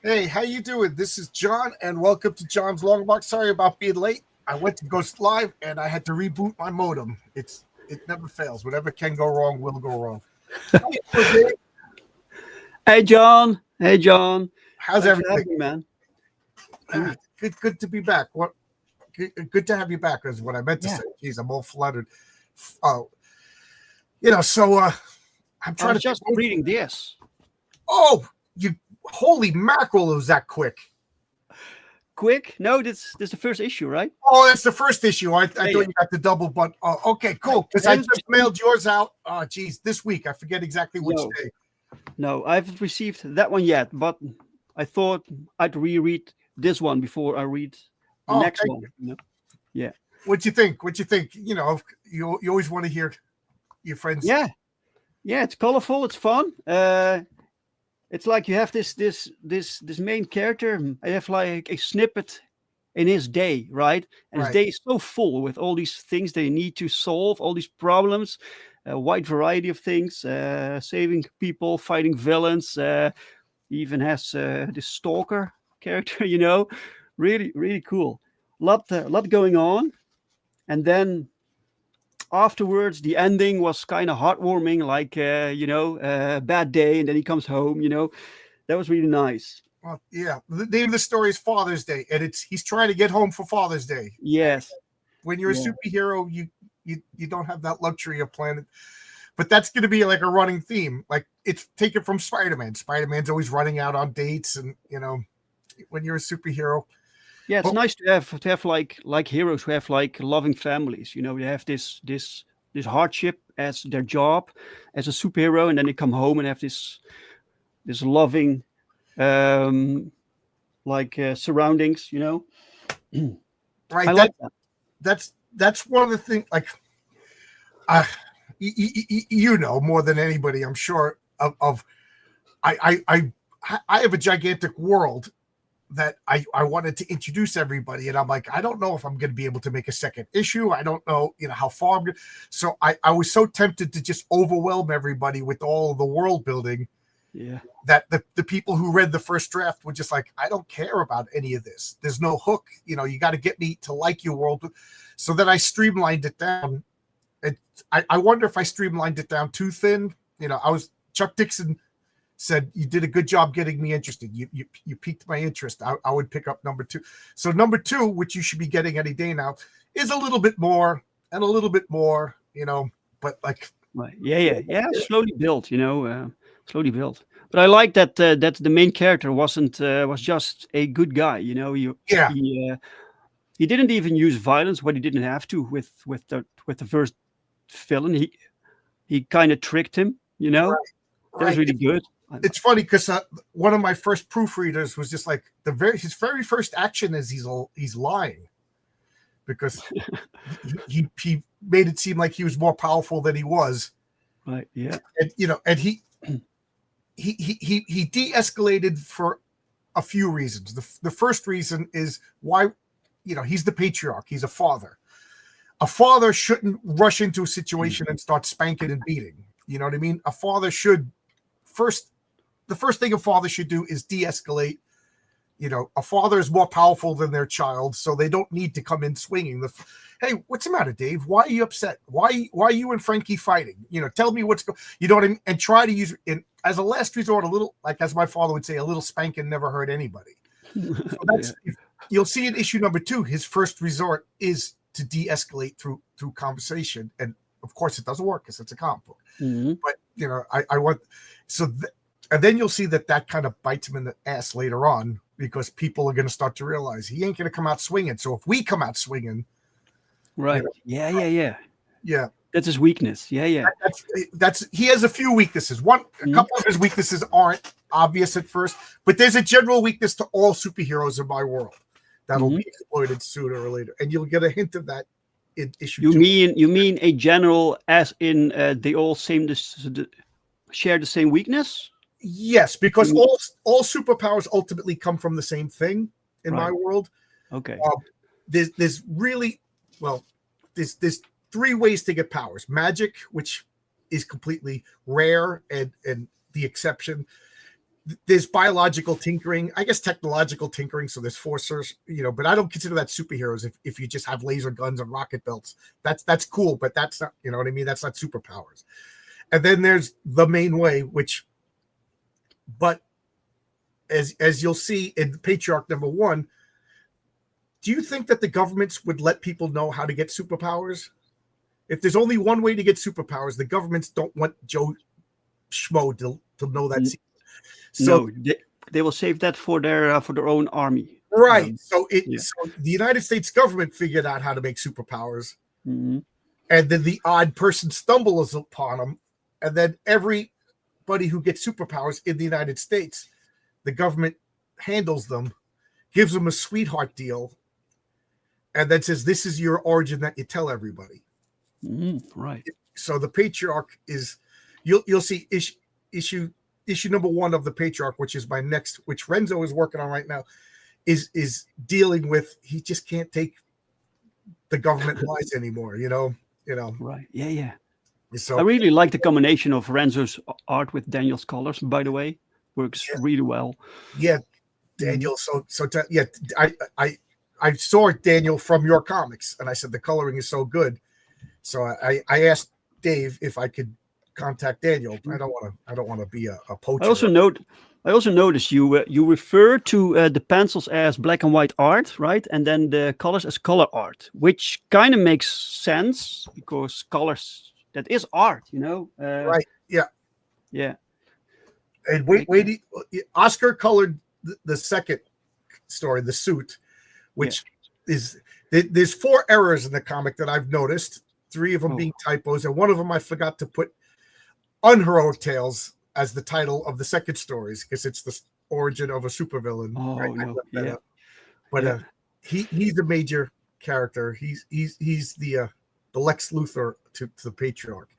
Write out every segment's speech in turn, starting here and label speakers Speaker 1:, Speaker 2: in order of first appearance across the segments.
Speaker 1: Hey, how you doing? This is John, and welcome to John's Longbox. Sorry about being late. I went to go live, and I had to reboot my modem. It never fails. Whatever can go wrong will go wrong. How you doing, Dave?
Speaker 2: Hey John. Hey John.
Speaker 1: How's
Speaker 2: Thanks for having
Speaker 1: everything?
Speaker 2: me, man. Cool.
Speaker 1: Good to be back. Good to have you back is what I meant to
Speaker 2: Yeah.
Speaker 1: say. Jeez, I'm all fluttered. Oh, so I'm
Speaker 2: I
Speaker 1: trying
Speaker 2: was
Speaker 1: to.
Speaker 2: just reading this.
Speaker 1: Oh, you holy mackerel! It was that quick.
Speaker 2: Quick. No, this is the first issue, right?
Speaker 1: Oh, that's the first issue. I thought
Speaker 2: Yeah.
Speaker 1: you got the double, but okay,
Speaker 2: I
Speaker 1: cool. Because I
Speaker 2: haven't
Speaker 1: just mailed yours out. Oh, geez, this week. I forget exactly which
Speaker 2: No,
Speaker 1: day.
Speaker 2: no, I haven't received that one yet, but I thought I'd reread this one before I read the
Speaker 1: Oh,
Speaker 2: next
Speaker 1: thank
Speaker 2: one.
Speaker 1: you.
Speaker 2: Yeah.
Speaker 1: What'd you think? What'd you think? You always want to hear your friends.
Speaker 2: Yeah. Yeah, it's colorful, it's fun. It's like you have this main character. I have like a snippet in his day, right? And his
Speaker 1: Right.
Speaker 2: day is so full with all these things they need to solve, all these problems, a wide variety of things, saving people, fighting villains. He even has this stalker character, really, really cool. Lot going on. And then afterwards, the ending was kind of heartwarming, like, bad day. And then he comes home, that was really nice.
Speaker 1: Well, yeah. The name of the story is Father's Day, and he's trying to get home for Father's Day.
Speaker 2: Yes.
Speaker 1: When you're a
Speaker 2: Yeah.
Speaker 1: superhero, you don't have that luxury of planning. But that's going to be like a running theme. Like it's taken from Spider-Man. Spider-Man's always running out on dates, and when you're a superhero.
Speaker 2: Yeah, it's
Speaker 1: But
Speaker 2: nice to have like heroes who have like loving families. They have this hardship as their job as a superhero, and then they come home and have this loving um surroundings.
Speaker 1: right,
Speaker 2: I like that.
Speaker 1: that's one of the things. Like, more than anybody, I'm sure of I have a gigantic world that I wanted to introduce everybody, and I'm like, I don't know if I'm going to be able to make a second issue. I don't know, how far I'm going. So I was so tempted to just overwhelm everybody with all of the world building
Speaker 2: Yeah.
Speaker 1: that the people who read the first draft were just like, I don't care about any of this. There's no hook. You got to get me to like your world. So then I streamlined it down. And I wonder if I streamlined it down too thin. Chuck Dixon said, you did a good job getting me interested. You piqued my interest. I would pick up number 2. So number 2, which you should be getting any day now, is a little bit more and a little bit more, but like,
Speaker 2: Right. Yeah. Slowly built. Slowly built. But I like that the main character was just a good guy.
Speaker 1: yeah,
Speaker 2: He didn't even use violence when he didn't have to with the first villain. He kind of tricked him. That was
Speaker 1: right.
Speaker 2: really good.
Speaker 1: It's funny because one of my first proofreaders was just like his very first action is he's lying, because he made it seem like he was more powerful than he was.
Speaker 2: Right. Yeah.
Speaker 1: And he de-escalated for a few reasons. The first reason is why, he's the patriarch. He's a father. A father shouldn't rush into a situation and start spanking and beating. You know what I mean? A father should the first thing a father should do is de-escalate. A father is more powerful than their child, so they don't need to come in swinging. Hey, what's the matter, Dave? Why are you upset? Why are you and Frankie fighting? Tell me what's going. You know what I mean? And try to use as a last resort, a little, like as my father would say, a little spanking never hurt anybody. So that's you'll see in issue number 2. His first resort is to de-escalate through conversation, and of course it doesn't work because it's a comic book.
Speaker 2: Mm-hmm.
Speaker 1: But I want so. And then you'll see that kind of bites him in the ass later on, because people are going to start to realize he ain't going to come out swinging. So if we come out swinging,
Speaker 2: right? Yeah.
Speaker 1: Yeah,
Speaker 2: that's his weakness. Yeah.
Speaker 1: That's he has a few weaknesses. A couple of his weaknesses aren't obvious at first, but there's a general weakness to all superheroes in my world that'll be exploited sooner or later, and you'll get a hint of that in issue 2.
Speaker 2: You mean a general, as in they all share the same weakness?
Speaker 1: Yes, because all superpowers ultimately come from the same thing in my world.
Speaker 2: Okay.
Speaker 1: There's really, there's 3 ways to get powers. Magic, which is completely rare and the exception. there's biological tinkering, I guess technological tinkering. So there's forcers, but I don't consider that superheroes. If you just have laser guns and rocket belts, that's cool, but that's not, you know what I mean? That's not superpowers. And then there's the main way, but as you'll see in Patriarch #1, do you think that the governments would let people know how to get superpowers? If there's only one way to get superpowers, the governments don't want Joe Schmo to know that secret. So
Speaker 2: no, they will save that for their own army.
Speaker 1: Right. So the United States government figured out how to make superpowers,
Speaker 2: mm-hmm.
Speaker 1: and then the odd person stumbles upon them, and then everybody who gets superpowers in the United States, the government handles them, gives them a sweetheart deal, and then says, "This is your origin that you tell everybody."
Speaker 2: Mm-hmm. Right.
Speaker 1: So the Patriarch is, you'll see issue #1 of the Patriarch, which is which Renzo is working on right now, is dealing with, he just can't take the government lies anymore,
Speaker 2: Right. Yeah.
Speaker 1: So
Speaker 2: I really like the combination of Renzo's art with Daniel's colors, by the way. Works really well.
Speaker 1: Yeah, Daniel. I saw Daniel from your comics, and I said the coloring is so good. So I asked Dave if I could contact Daniel. I don't want to be a poacher.
Speaker 2: I also noticed you refer to the pencils as black and white art, right? And then the colors as color art, which kind of makes sense because colors, that is art,
Speaker 1: Right? Yeah.
Speaker 2: Yeah.
Speaker 1: And wait, Oscar colored the second story, The Suit, which is, there's 4 errors in the comic that I've noticed, 3 of them being typos, and one of them I forgot to put Unheroic Tales as the title of the second stories because it's the origin of a supervillain.
Speaker 2: Oh,
Speaker 1: right?
Speaker 2: no. Yeah.
Speaker 1: But he's a major character. He's the Lex Luthor to the Patriarch.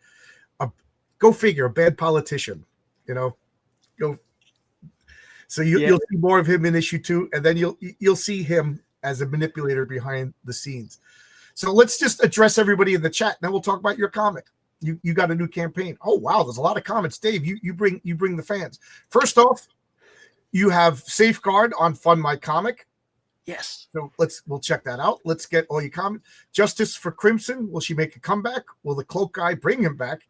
Speaker 1: Go figure, a bad politician, Go. So you'll see more of him in issue 2, and then you'll see him as a manipulator behind the scenes. So let's just address everybody in the chat. Now we'll talk about your comic. You got a new campaign. Oh wow, there's a lot of comments. Dave, you bring the fans. First off, you have Safeguard on FundMyComic.
Speaker 2: Yes.
Speaker 1: So we'll check that out. Let's get all your comments. Justice for Crimson. Will she make a comeback? Will the cloak guy bring him back?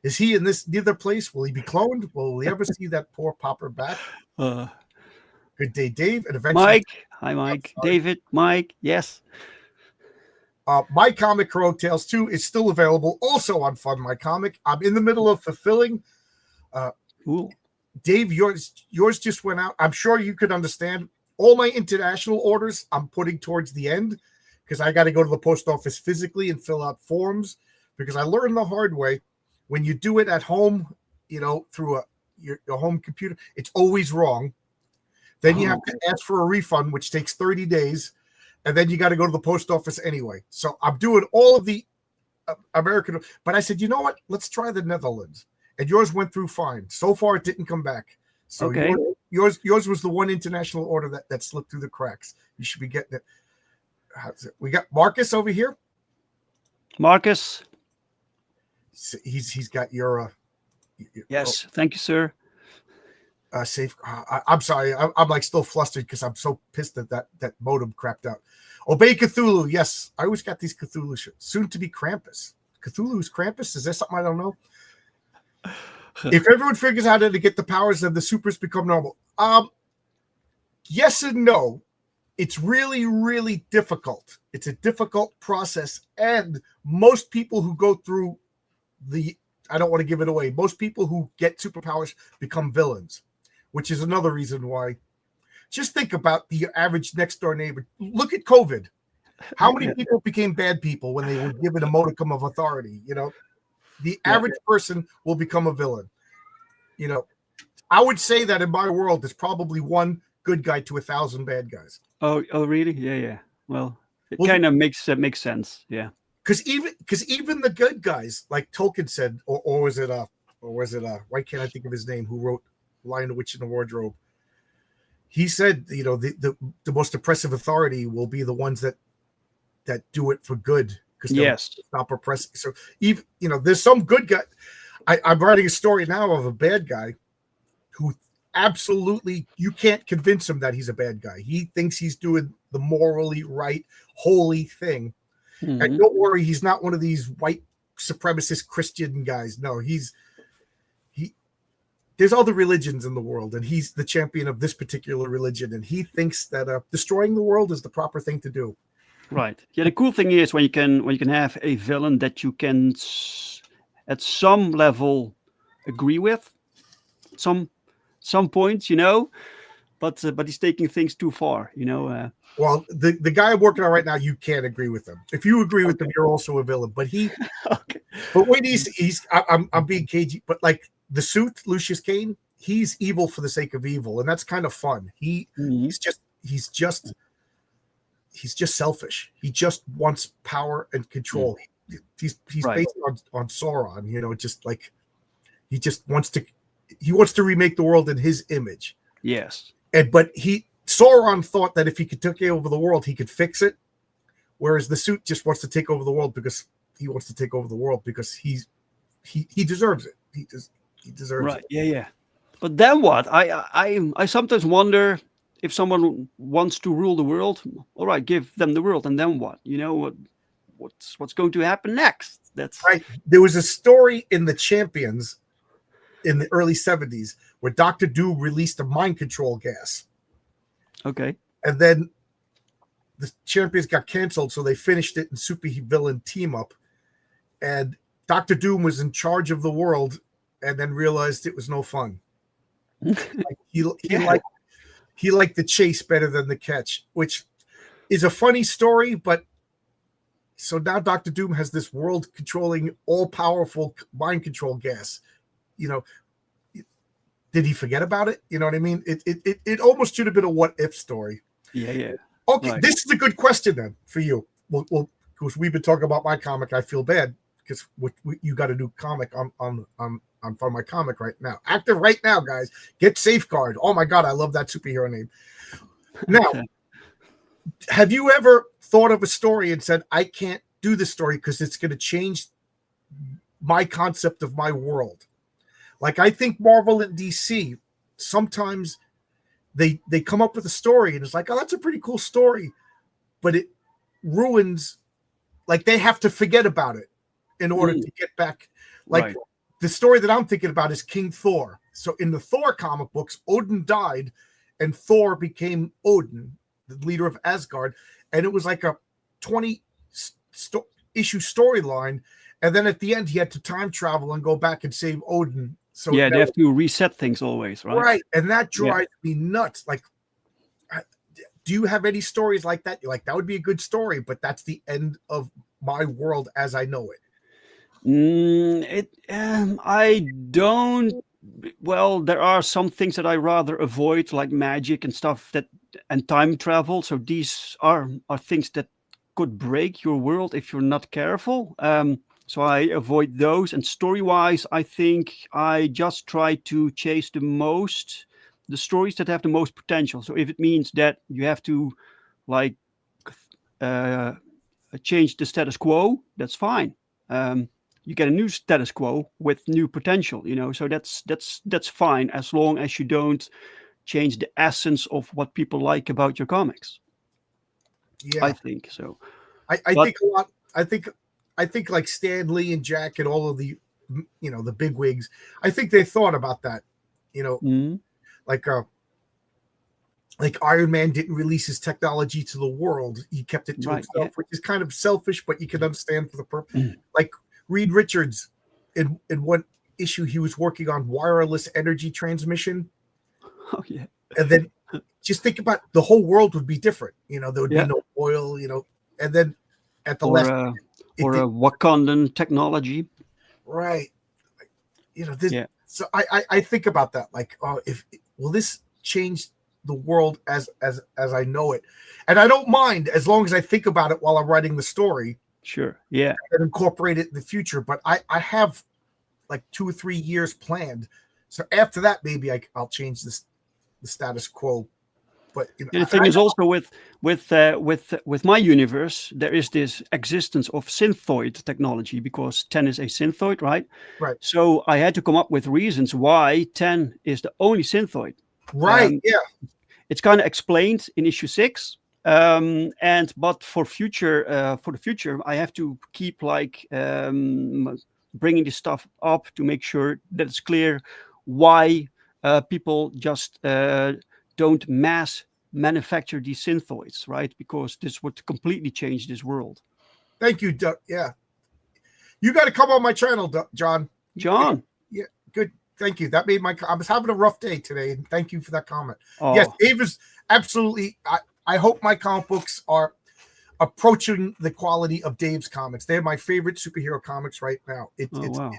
Speaker 1: Is he in this neither place? Will he be cloned? Will we ever see that poor pauper back? Good day, Dave. And eventually,
Speaker 2: Mike. Hi, Mike. David. Mike. Yes.
Speaker 1: My comic, Heroic Tales 2, is still available also on FundMyComic. I'm in the middle of fulfilling. Dave, yours just went out. I'm sure you could understand. All my international orders I'm putting towards the end because I got to go to the post office physically and fill out forms because I learned the hard way. When you do it at home, through your home computer, it's always wrong. Then you have to ask for a refund, which takes 30 days. And then you got to go to the post office anyway. So I'm doing all of the American, but I said, you know what? Let's try the Netherlands. And yours went through fine. So far, it didn't come back. So
Speaker 2: okay.
Speaker 1: Yours was the one international order that slipped through the cracks. You should be getting it. We got Marcus over here.
Speaker 2: Marcus.
Speaker 1: He's got your.
Speaker 2: Yes, thank you, sir.
Speaker 1: Safe. I'm sorry. I'm like still flustered because I'm so pissed that modem crapped out. Obey Cthulhu. Yes, I always got these Cthulhu shit. Soon to be Krampus. Cthulhu's Krampus. Is there something I don't know? If everyone figures out how to get the powers, then the supers become normal. Yes and no. It's really, really difficult. It's a difficult process, and most people who go through I don't want to give it away. Most people who get superpowers become villains, which is another reason why. Just think about the average next door neighbor. Look at COVID. How many people became bad people when they were given a modicum of authority? The average person will become a villain. I would say that in my world, there's probably one good guy to 1,000 bad guys.
Speaker 2: Oh, really? Yeah. Well, it kind of makes sense. Yeah.
Speaker 1: Because even the good guys, like Tolkien said, or was it why can't I think of his name? Who wrote Lion, the Witch, and the Wardrobe? He said, the most oppressive authority will be the ones that do it for good, because they'll stop oppressing. So even there's some good guy. I'm writing a story now of a bad guy who absolutely, you can't convince him that he's a bad guy. He thinks he's doing the morally right, holy thing.
Speaker 2: Mhm.
Speaker 1: And don't worry, he's not one of these white supremacist Christian guys. No, there's other religions in the world, and he's the champion of this particular religion, and he thinks that destroying the world is the proper thing to do.
Speaker 2: Right. Yeah. The cool thing is when you can have a villain that you can at some level agree with, some points, but he's taking things too far,
Speaker 1: Well, the guy I'm working on right now, you can't agree with him. If you agree with him, you're also a villain. But
Speaker 2: Okay.
Speaker 1: but wait, I'm being cagey, but like the suit, Lucius Kane, he's evil for the sake of evil, and that's kind of fun.
Speaker 2: Mhm.
Speaker 1: He's just selfish. He just wants power and control. He's
Speaker 2: Right.
Speaker 1: based on Sauron, just like he wants to remake the world in his image.
Speaker 2: Yes.
Speaker 1: But Sauron thought that if he could take over the world, he could fix it. Whereas the suit just wants to take over the world because he wants to take over the world because he deserves it. He deserves
Speaker 2: Right.
Speaker 1: it.
Speaker 2: Yeah. But then what? I sometimes wonder if someone wants to rule the world. All right, give them the world, and then what? What's going to happen next? That's
Speaker 1: Right. There was a story in the Champions in the early 70s where Dr. Doom released a mind control gas.
Speaker 2: okay.
Speaker 1: And then the Champions got canceled, so they finished it in supervillain team up. And Dr. Doom was in charge of the world and then realized it was no fun. He liked the chase better than the catch, which is a funny story, but so now Dr. Doom has this world controlling, all powerful mind control gas. Did he forget about it? You know what I mean? It almost should have been a what if story.
Speaker 2: Yeah.
Speaker 1: Okay,
Speaker 2: Right.
Speaker 1: This is a good question then for you. Well, because we've been talking about my comic, I feel bad because you got a new comic on FundMyComic right now. Active right now, guys. Get Safeguard. Oh my God, I love that superhero name. Now, have you ever thought of a story and said, I can't do this story because it's going to change my concept of my world? Like, I think Marvel and DC, sometimes they come up with a story and it's like, oh, that's a pretty cool story. But it ruins, like they have to forget about it in order to get back. Like
Speaker 2: Right.
Speaker 1: the story that I'm thinking about is King Thor. So in the Thor comic books, Odin died and Thor became Odin, the leader of Asgard. And it was like a 20 issue storyline. And then at the end, he had to time travel and go back and save Odin. So
Speaker 2: Yeah, they have to reset things always, right?
Speaker 1: Right. And that drives me nuts. Like, do you have any stories like that? You're like, that would be a good story, but that's the end of my world as I know it.
Speaker 2: I don't. Well, there are some things that I rather avoid, like magic and stuff and time travel. So these are things that could break your world if you're not careful. So I avoid those. And story-wise, I think I just try to chase the stories that have the most potential. So if it means that you have to, like, change the status quo, that's fine. You get a new status quo with new potential, so that's fine as long as you don't change the essence of what people like about your comics.
Speaker 1: Yeah,
Speaker 2: I think so.
Speaker 1: I think a lot. I think like Stan Lee and Jack and all of the the big wigs, I think they thought about that. Like Iron Man didn't release his technology to the world; he kept it to himself, which is kind of selfish, but you can understand for the purpose. Like Reed Richards, in one issue, he was working on wireless energy transmission.
Speaker 2: Oh yeah.
Speaker 1: And then just think about the whole world would be different. There would be no oil. And then at the last,
Speaker 2: or a Wakandan technology,
Speaker 1: right? So I think about that. Like, will this change the world as I know it? And I don't mind as long as I think about it while I'm writing the story.
Speaker 2: Sure. Yeah.
Speaker 1: And incorporate it in the future. But I have like 2 or 3 years planned. So after that, maybe I'll change the status quo. But
Speaker 2: the thing is also with my universe, there is this existence of synthoid technology because 10 is a synthoid, right?
Speaker 1: Right.
Speaker 2: So I had to come up with reasons why 10 is the only synthoid.
Speaker 1: Right.
Speaker 2: Um,
Speaker 1: Yeah.
Speaker 2: it's kind of explained in issue 6. But for the future, I have to keep like bringing this stuff up to make sure that it's clear why people just don't mass manufacture these synthoids, right? Because this would completely change this world.
Speaker 1: Thank you, Doug. Yeah. You got to come on my channel, John.
Speaker 2: John.
Speaker 1: Yeah. Good. Thank you. That made I was having a rough day today, and thank you for that comment.
Speaker 2: Oh.
Speaker 1: Yes, Dave is absolutely. I hope my comic books are approaching the quality of Dave's comics. They're my favorite superhero comics right now.
Speaker 2: Wow.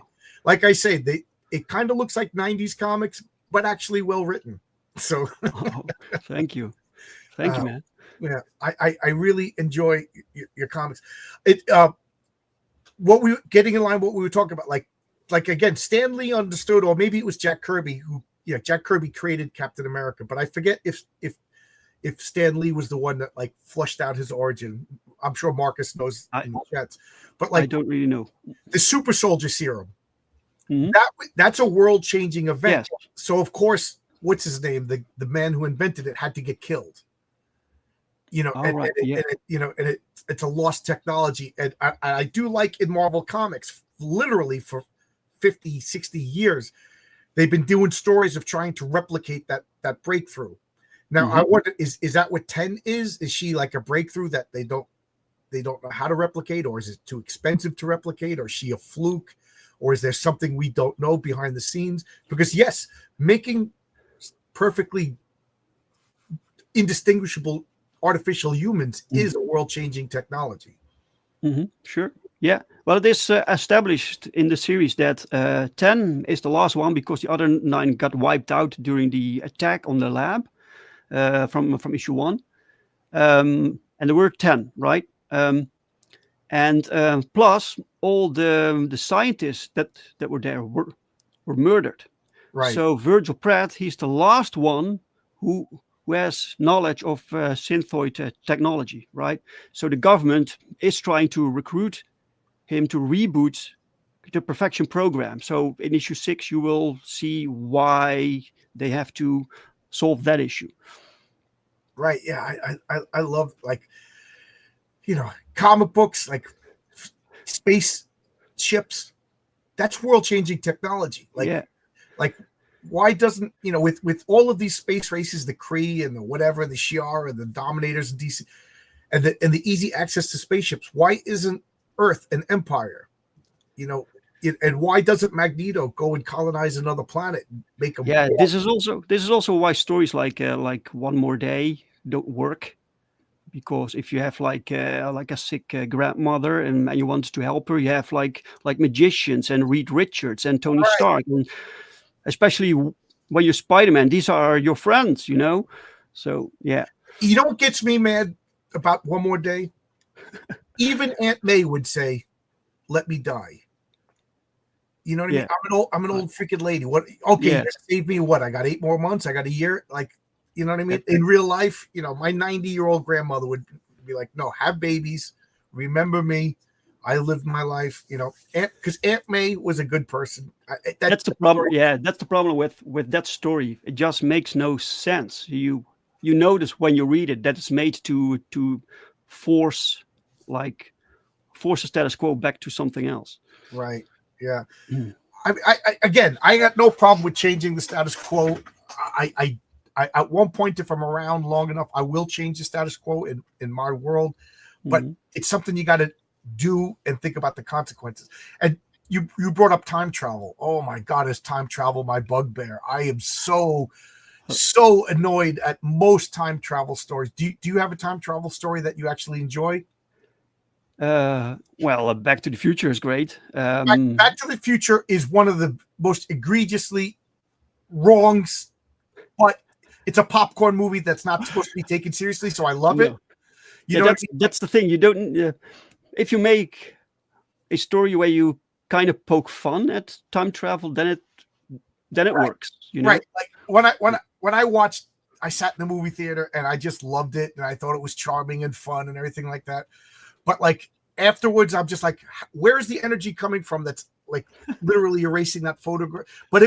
Speaker 1: Like I say, it kind of looks like 90s comics, but actually well written. So
Speaker 2: thank you. Thank you, man.
Speaker 1: Yeah, I really enjoy your comics. What we getting in line, what we were talking about, like again, Stan Lee understood, or maybe it was Jack Kirby Jack Kirby created Captain America, but I forget if Stan Lee was the one that like flushed out his origin. I'm sure Marcus knows in the chats, but like
Speaker 2: I don't really know.
Speaker 1: The super soldier serum. That's a world changing event.
Speaker 2: Yes.
Speaker 1: So of course, what's his name? The man who invented it had to get killed. It's a lost technology. And I do like in Marvel Comics, literally for 50, 60 years, they've been doing stories of trying to replicate that breakthrough. Now, I wonder, is that what 10 is? Is she like a breakthrough that they don't know how to replicate, or is it too expensive to replicate, or is she a fluke, or is there something we don't know behind the scenes? Because yes, making perfectly indistinguishable artificial humans is a world-changing technology.
Speaker 2: Sure. Yeah. Well, it is established in the series that 10 is the last one because the other 9 got wiped out during the attack on the lab from issue 1. And there were 10, right? Plus all the scientists that were there were murdered.
Speaker 1: Right.
Speaker 2: So Virgil Pratt, he's the last one who has knowledge of synthoid technology, right? So the government is trying to recruit him to reboot the perfection program. So in issue 6, you will see why they have to solve that issue.
Speaker 1: Right. Yeah. I love, like, comic books, like space ships. That's world changing technology. Like why doesn't, with all of these space races, the Kree and the whatever, the Shi'ar and the Dominators and DC and the easy access to spaceships, why isn't Earth an empire? And why doesn't Magneto go and colonize another planet and make them?
Speaker 2: Yeah, this is also why stories like One More Day don't work, because if you have like a sick grandmother and you want to help her, you have like magicians and Reed Richards and Tony Stark, and especially when you're Spider-Man, these are your friends, So yeah.
Speaker 1: You know what gets me mad about One More Day? Even Aunt May would say, "Let me die." You know what I mean? I'm an old freaking lady. What? Okay, yes. Save me what? I got 8 more months. I got a year. Like, you know what I mean? In real life, my 90-year-old grandmother would be like, "No, have babies. Remember me. I lived my life." Because Aunt May was a good person.
Speaker 2: That's the problem. Yeah, that's the problem with that story. It just makes no sense. You notice when you read it that it's made to force the status quo back to something else.
Speaker 1: Right. Yeah. I got no problem with changing the status quo. I at one point, if I'm around long enough, I will change the status quo in my world. But it's something you got to do and think about the consequences. And you brought up time travel. Oh my God, is time travel my bugbear? I am so annoyed at most time travel stories. Do you have a time travel story that you actually enjoy?
Speaker 2: Well, Back to the Future is great.
Speaker 1: Back to the Future is one of the most egregiously wrong, but it's a popcorn movie that's not supposed to be taken seriously, so I love it.
Speaker 2: That's the thing. You don't. If you make a story where you kind of poke fun at time travel, then it works.
Speaker 1: Right. Like when I watched, I sat in the movie theater and I just loved it, and I thought it was charming and fun and everything like that. But like afterwards, I'm just like, where's the energy coming from? That's like literally erasing that photograph. But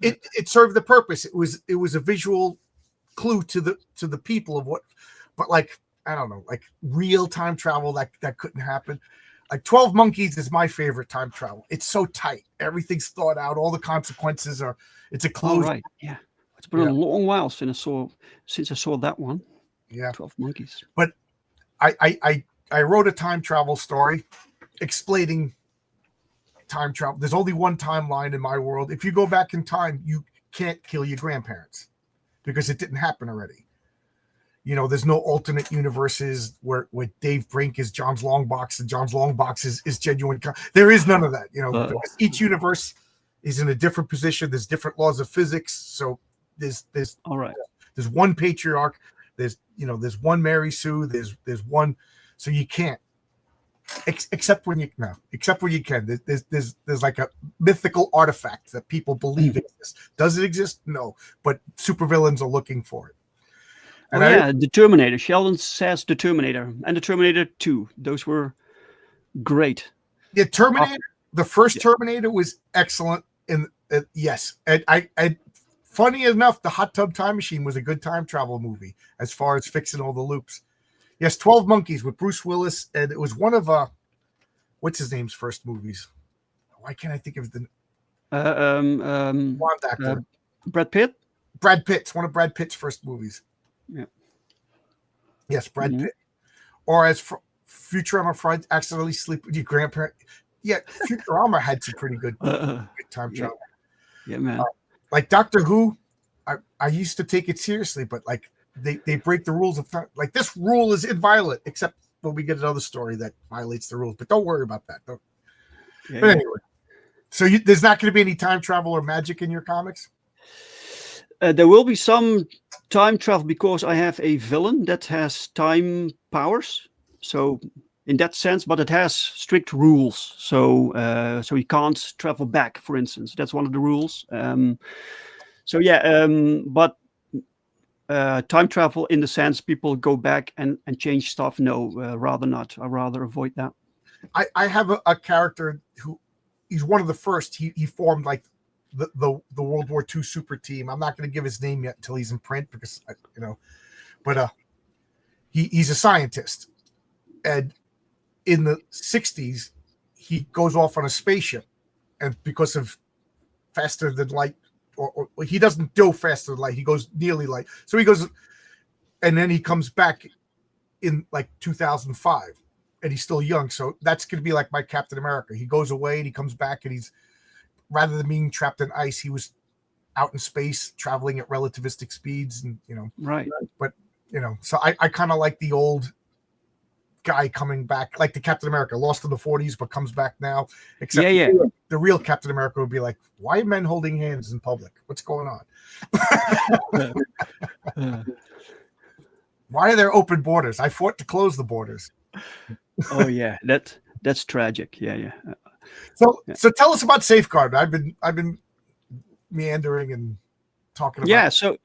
Speaker 1: it served the purpose. It was a visual clue to the people of what. But like, I don't know, like real time travel that couldn't happen. Like 12 Monkeys is my favorite time travel. It's so tight. Everything's thought out. All the consequences are. It's a closed.
Speaker 2: Right. Yeah. It's been a long while since I saw that one.
Speaker 1: Yeah.
Speaker 2: 12 Monkeys.
Speaker 1: But I wrote a time travel story explaining time travel. There's only one timeline in my world. If you go back in time, you can't kill your grandparents because it didn't happen already. You know, there's no alternate universes where Dave Brink is John's Longbox and John's Longbox is genuine. There is none of that. You know, because each universe is in a different position. There's different laws of physics. So there's
Speaker 2: all right.
Speaker 1: There's one patriarch. There's one Mary Sue. There's one. So you can't. Except when you can. There's like a mythical artifact that people believe exists. Does it exist? No. But supervillains are looking for it.
Speaker 2: And the Terminator. Sheldon says the Terminator and the Terminator 2. Those were great.
Speaker 1: Yeah, Terminator. The first Terminator was excellent. And yes, and I funny enough, the Hot Tub Time Machine was a good time travel movie as far as fixing all the loops. Yes, 12 Monkeys with Bruce Willis, and it was one of what's his name's first movies. Why can't I think of the blonde actor?
Speaker 2: Brad Pitt.
Speaker 1: Brad Pitt's one of Brad Pitt's first movies.
Speaker 2: Yeah.
Speaker 1: Yes, Brad Pitt. Or as Futurama Friends accidentally sleep with your grandparent. Yeah, Futurama had some pretty good time travel.
Speaker 2: Yeah, man.
Speaker 1: Like Doctor Who, I used to take it seriously, but like they break the rules of time. Like this rule is inviolate, except when we get another story that violates the rules. But don't worry about that. But anyway, so there's not going to be any time travel or magic in your comics?
Speaker 2: There will be some time travel because I have a villain that has time powers. So in that sense, but it has strict rules. So he can't travel back, for instance. That's one of the rules. But time travel in the sense people go back and change stuff. No, rather not. I rather avoid that.
Speaker 1: I have a character who he's one of the first. He formed like the World War II super team. I'm not going to give his name yet until he's in print because but he's a scientist, and in the 60s he goes off on a spaceship, and because of faster than light, or he doesn't go faster than light, he goes nearly light. So he goes, and then he comes back in like 2005, and he's still young. So that's going to be like my Captain America. He goes away and he comes back, and he's, rather than being trapped in ice, he was out in space traveling at relativistic speeds, and
Speaker 2: right.
Speaker 1: But so I kind of like the old guy coming back, like the Captain America, lost in the 40s but comes back now. Except the real Captain America would be like, why are men holding hands in public? What's going on? Why are there open borders? I fought to close the borders.
Speaker 2: Oh yeah, that's tragic. Yeah.
Speaker 1: So tell us about Safeguard. I've been meandering and talking about.
Speaker 2: Yeah. So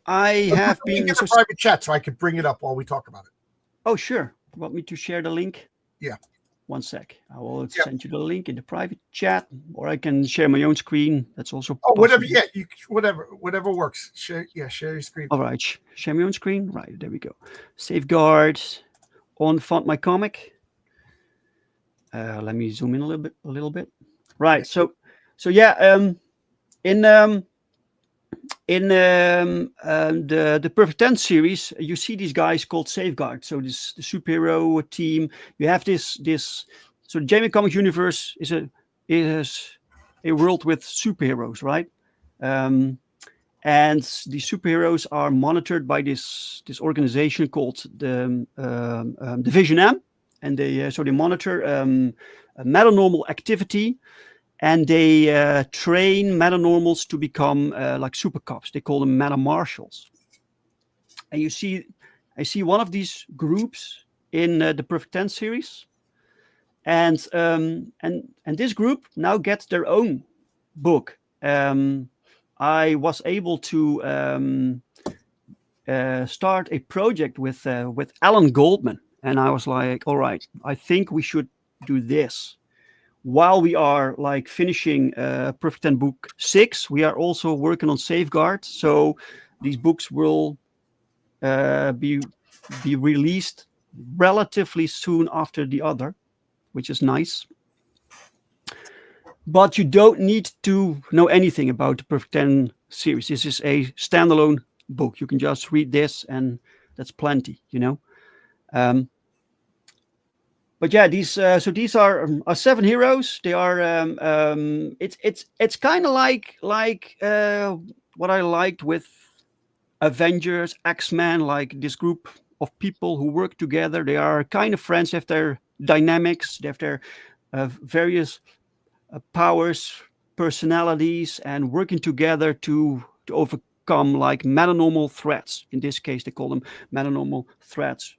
Speaker 2: I have been
Speaker 1: in a private chat, so I could bring it up while we talk about it.
Speaker 2: Oh sure. You want me to share the link?
Speaker 1: Yeah.
Speaker 2: 1 sec. I will send you the link in the private chat, or I can share my own screen. That's also possible.
Speaker 1: Whatever. Yeah, whatever works. Share your screen.
Speaker 2: All right. Share my own screen. Right, there we go. Safeguard on FundMyComic. Let me zoom in a little bit. Right. So in the Perfect 10 series, you see these guys called Safeguard. So the superhero team. You have this. So the Jamie Comics universe is a world with superheroes, right? And the superheroes are monitored by this organization called the Division M, and they monitor metanormal activity. And they train metanormals to become like super cops. They call them meta marshals. And I see one of these groups in the Perfect 10 series, and this group now gets their own book. I was able to start a project with Alan Goldman, and I was like, all right, I think we should do this. While we are like finishing Perfect 10 book 6, we are also working on Safeguard. So these books will be released relatively soon after the other, which is nice. But you don't need to know anything about the Perfect 10 series. This is a standalone book. You can just read this, and that's plenty, you know. But yeah, these are 7 heroes. They are it's kind of like what I liked with Avengers, X-Men, like this group of people who work together. They are kind of friends. They have their dynamics. They have their various powers, personalities, and working together to overcome like metanormal threats. In this case, they call them metanormal threats.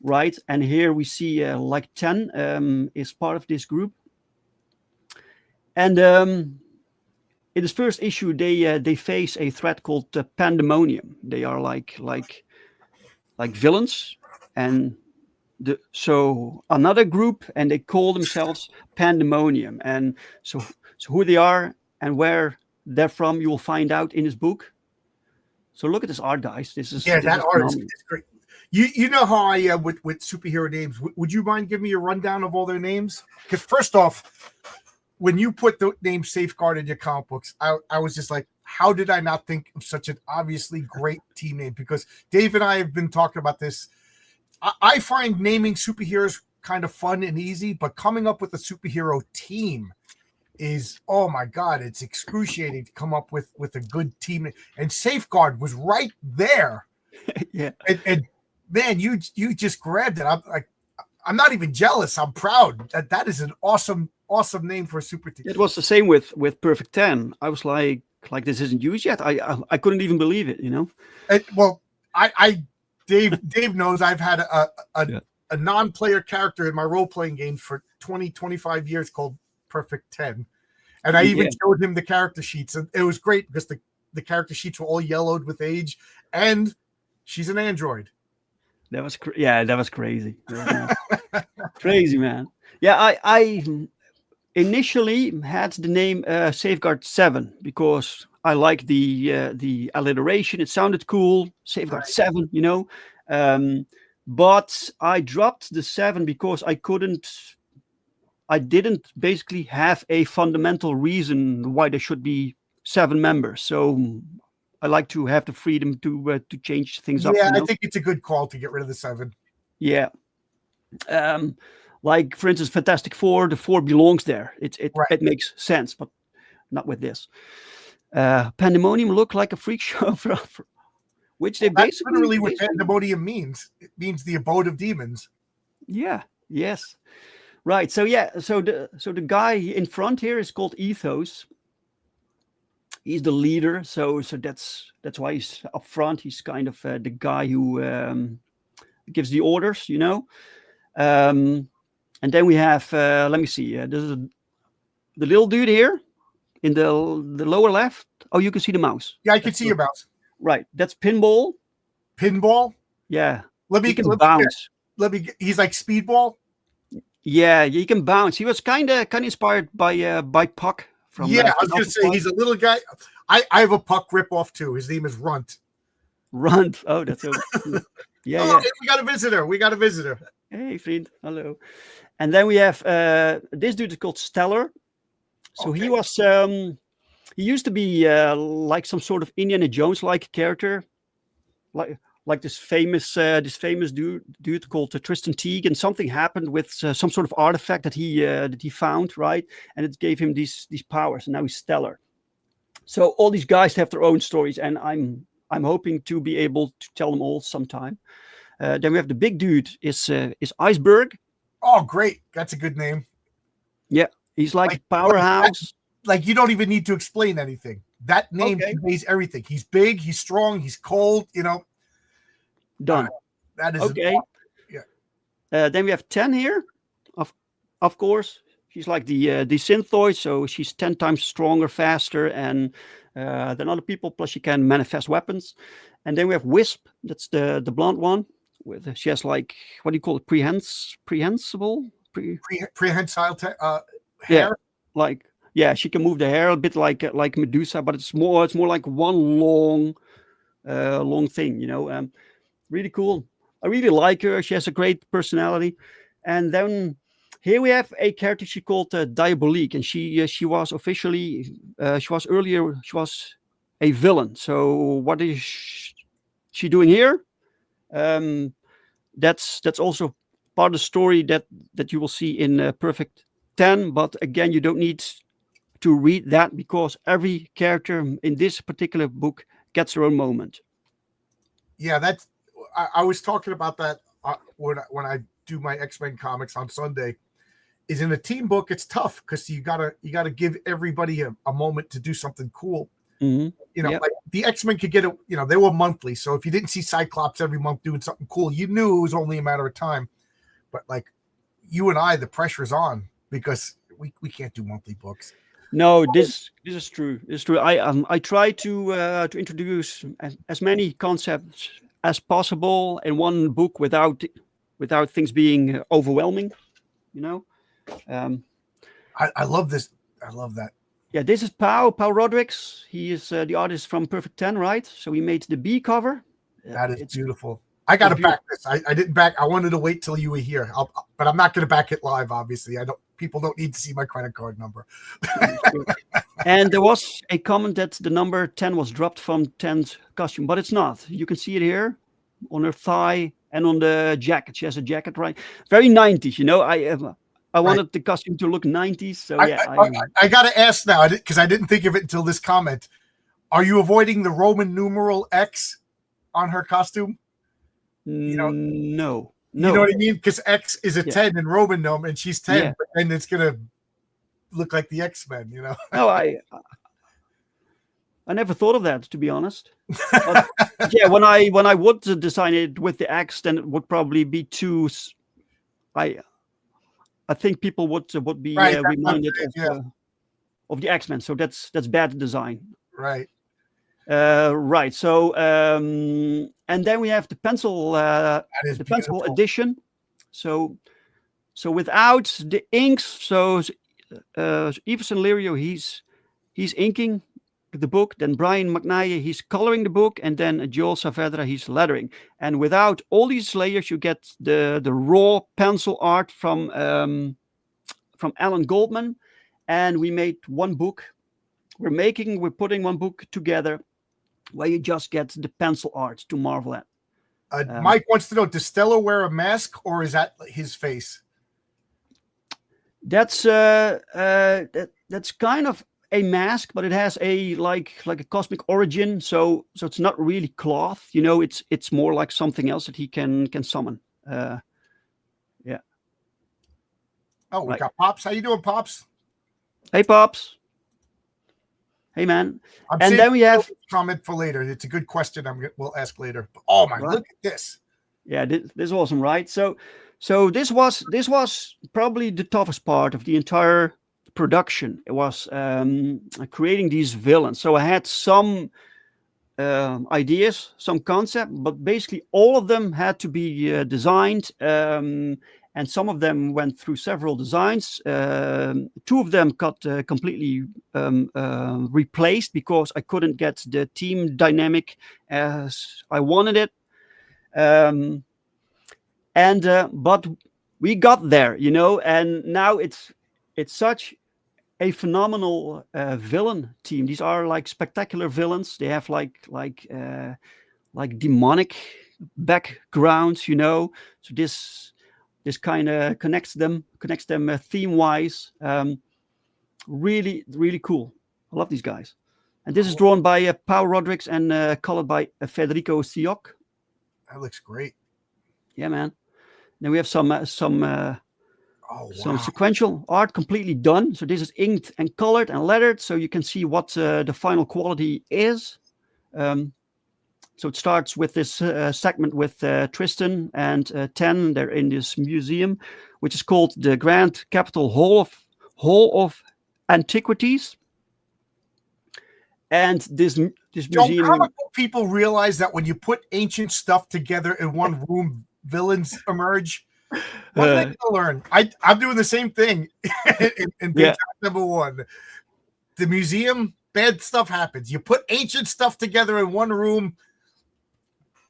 Speaker 2: Right, and here we see like 10 is part of this group, and in this first issue they face a threat called Pandemonium. They are like villains, and so another group, and they call themselves Pandemonium. And so who they are and where they're from, you will find out in this book. So look at this art, guys. This is
Speaker 1: that art is great. You know how I am with superhero names. Would you mind giving me a rundown of all their names? Because first off, when you put the name Safeguard in your comic books, I was just like, how did I not think of such an obviously great team name? Because Dave and I have been talking about this. I find naming superheroes kind of fun and easy, but coming up with a superhero team is, oh my God, it's excruciating to come up with a good team. And Safeguard was right there.
Speaker 2: Yeah.
Speaker 1: And man, you just grabbed it. I'm not even jealous. I'm proud. That is an awesome name for a super team.
Speaker 2: It was the same with Perfect 10. I was like this isn't used yet. I couldn't even believe it, you know.
Speaker 1: Well, Dave knows I've had a non-player character in my role-playing games for 25 years called Perfect 10. And I even showed him the character sheets, and it was great because the character sheets were all yellowed with age, and she's an android.
Speaker 2: That was that was crazy. Crazy, man. Yeah, I initially had the name Safeguard 7 because I like the alliteration. It sounded cool. Safeguard 7, you know. But I dropped the 7 because I didn't basically have a fundamental reason why there should be 7 members. So I like to have the freedom to change things up.
Speaker 1: Yeah, I think it's a good call to get rid of the 7.
Speaker 2: Yeah. Like, for instance, Fantastic Four, the 4 belongs there. It makes sense, but not with this. Pandemonium looked like a freak show, which they
Speaker 1: That's literally what Pandemonium means. It means the abode of demons.
Speaker 2: Yeah. Yes. Right. So so the guy in front here is called Ethos. He's the leader, so that's why he's up front. He's kind of the guy who gives the orders, you know. And then we have, let me see, this is the little dude here in the lower left. Oh, you can see the mouse.
Speaker 1: Yeah, I can see your mouse.
Speaker 2: Right, that's Pinball.
Speaker 1: Pinball?
Speaker 2: Yeah.
Speaker 1: He can
Speaker 2: bounce.
Speaker 1: He's like Speedball.
Speaker 2: Yeah, he can bounce. He was kind of inspired by Puck.
Speaker 1: I was going to say he's a little guy. I have a Puck ripoff too. His name is Runt.
Speaker 2: Runt. Oh, that's so. Yeah.
Speaker 1: Hey, we got a visitor.
Speaker 2: Hey, friend. Hello. And then we have this dude is called Stellar. So he was he used to be like some sort of Indiana Jones like character, like this famous dude called Tristan Teague, and something happened with some sort of artifact that he found, right? And it gave him these powers, and now he's Stellar. So all these guys have their own stories, and I'm hoping to be able to tell them all sometime. Then we have the big dude is Iceberg.
Speaker 1: Oh, great! That's a good name.
Speaker 2: Yeah, he's like powerhouse.
Speaker 1: Like you don't even need to explain anything. That name conveys everything. He's big, he's strong, he's cold. You know.
Speaker 2: Done.
Speaker 1: That is
Speaker 2: okay.
Speaker 1: Yeah.
Speaker 2: Then we have 10 here. Of course, she's like the Synthoid, so she's 10 times stronger, faster, and than other people. Plus, she can manifest weapons. And then we have Wisp. That's the blonde one. She has like, what do you call it? Prehensile
Speaker 1: Prehensile
Speaker 2: yeah,
Speaker 1: hair.
Speaker 2: like she can move the hair a bit like Medusa, but it's more like one long thing, you know. Really cool. I really like her. She has a great personality. And then here we have a character she called Diabolique, and she was officially she was a villain. So what is she doing here? That's also part of the story that you will see in Perfect 10. But again, you don't need to read that because every character in this particular book gets their own moment.
Speaker 1: Yeah, that's. I was talking about that when I do my X-Men comics on Sunday. Is in a team book, it's tough because you gotta give everybody a moment to do something cool.
Speaker 2: Mm-hmm.
Speaker 1: You know,
Speaker 2: Yep.
Speaker 1: like the X-Men could get they were monthly. So if you didn't see Cyclops every month doing something cool, you knew it was only a matter of time. But like you and I, the pressure's on because we can't do monthly books.
Speaker 2: No, this is true. It's true. I try to introduce as many concepts as possible in one book without things being overwhelming. You know.
Speaker 1: I love this. I love that.
Speaker 2: Yeah, this is Paul Rodrigues. He is the artist from Perfect 10, right? So he made the B cover.
Speaker 1: That is beautiful. I got to back this. I didn't back. I wanted to wait till you were here, but I'm not going to back it live. Obviously, I don't. People don't need to see my credit card number.
Speaker 2: And there was a comment that the number 10 was dropped from 10's costume, but it's not. You can see it here on her thigh and on the jacket. She has a jacket, right? Very 90s, you know. I wanted the costume to look 90s, so
Speaker 1: I got to ask now because I didn't think of it until this comment. Are you avoiding the Roman numeral X on her costume?
Speaker 2: You know, no.
Speaker 1: You know what I mean? Because X is a 10 in Roman number, and she's 10, but then it's gonna look like the X-Men, you know?
Speaker 2: No, I never thought of that, to be honest. But, yeah, when I would design it with the X, then it would probably be too. I think people would be reminded of the X-Men, so that's bad design.
Speaker 1: Right.
Speaker 2: Right. So and then we have the pencil pencil edition. So without the inks, so Yves and Lirio, he's inking the book. Then Brian McNair, he's coloring the book, and then Joel Saavedra, he's lettering. And without all these layers, you get the raw pencil art from Alan Goldman. And we made one book. We're putting one book together where you just get the pencil art to marvel at.
Speaker 1: Mike wants to know: does Stella wear a mask, or is that his face?
Speaker 2: That's kind of a mask, but it has a like a cosmic origin. So it's not really cloth. You know, it's more like something else that he can summon. Yeah.
Speaker 1: Oh, we got Pops. How you doing, Pops?
Speaker 2: Hey, Pops. Hey, man.
Speaker 1: And then we have comment for later. It's a good question. We'll ask later. Oh my! Look at this.
Speaker 2: Yeah, this is awesome, right? So this was probably the toughest part of the entire production. It was creating these villains. So I had some ideas, some concept, but basically all of them had to be designed. And some of them went through several designs. Two of them got completely replaced because I couldn't get the team dynamic as I wanted it. But we got there, you know, and now it's such a phenomenal villain team. These are like spectacular villains. They have like demonic backgrounds, you know. So this kind of connects them theme wise. Really, really cool. I love these guys. And this is drawn by Paul Rodrigues and colored by Federico Sioc.
Speaker 1: That looks great.
Speaker 2: Yeah, man. Then we have some sequential art completely done. So this is inked and colored and lettered, so you can see what the final quality is. So it starts with this segment with Tristan and Ten. They're in this museum, which is called the Grand Capitol Hall of Antiquities. And this museum.
Speaker 1: Comic book people realize that when you put ancient stuff together in one room, villains emerge. What are they going to learn? I'm doing the same thing in Big Top #1. The museum, bad stuff happens. You put ancient stuff together in one room.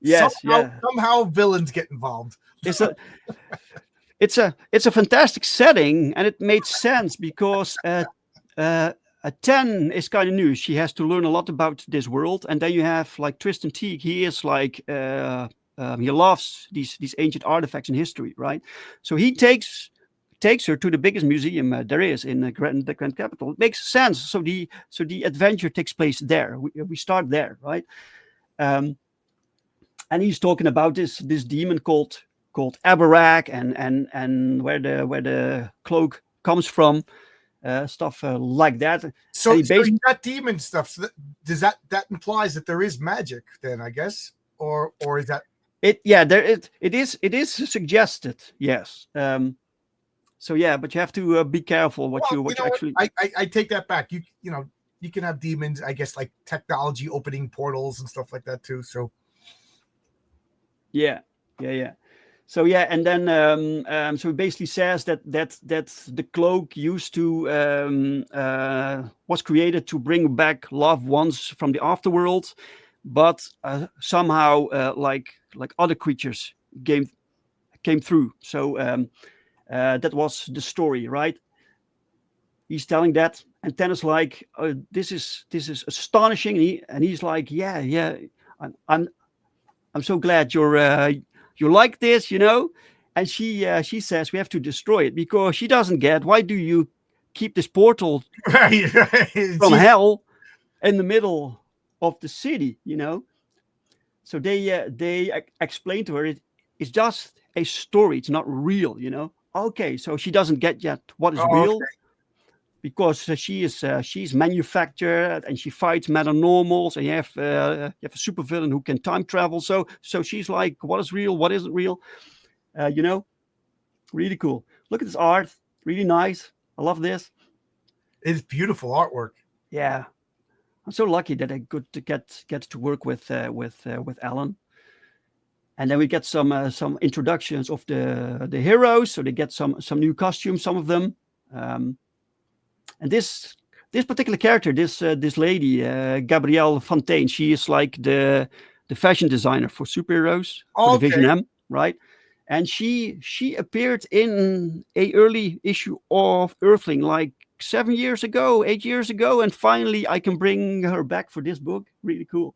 Speaker 2: Yes,
Speaker 1: somehow villains get involved.
Speaker 2: It's a fantastic setting, and it made sense because a 10 is kind of new. She has to learn a lot about this world, and then you have like Tristan Teague. He is like he loves these ancient artifacts in history, right? So he takes her to the biggest museum there is in the Grand Capital. It makes sense. So the adventure takes place there. We start there, right? And he's talking about this demon called Abarak and where the cloak comes from, stuff like that.
Speaker 1: So you got demon stuff. So does that implies that there is magic then, I guess, or is that
Speaker 2: it? Yeah, it is suggested. Yes. So yeah, but you have to be careful what you actually.
Speaker 1: I take that back. You can have demons, I guess, like technology opening portals and stuff like that too. So
Speaker 2: yeah. So yeah, and then so it basically says that the cloak used to was created to bring back loved ones from the afterworld, but somehow like other creatures came through. So that was the story, right? He's telling that, and Ten is like, "This is astonishing," and he's like, "Yeah, I'm so glad you like this, And she says we have to destroy it because she doesn't get why do you keep this portal from hell in the middle of the city, So they explain to her it's just a story, it's not real, Okay, so she doesn't get yet what is real. Okay. Because she's manufactured and she fights metanormals, and you have a supervillain who can time travel. So she's like, what is real? What isn't real? Really cool. Look at this art, really nice. I love this.
Speaker 1: It's beautiful artwork.
Speaker 2: Yeah, I'm so lucky that I get to work with Alan. And then we get some introductions of the heroes. So they get some new costumes, some of them. And this particular character, this lady, Gabrielle Fontaine, she is like the fashion designer for superheroes for Division M, right? And she appeared in a early issue of Earthling like 8 years ago, and finally I can bring her back for this book. Really cool.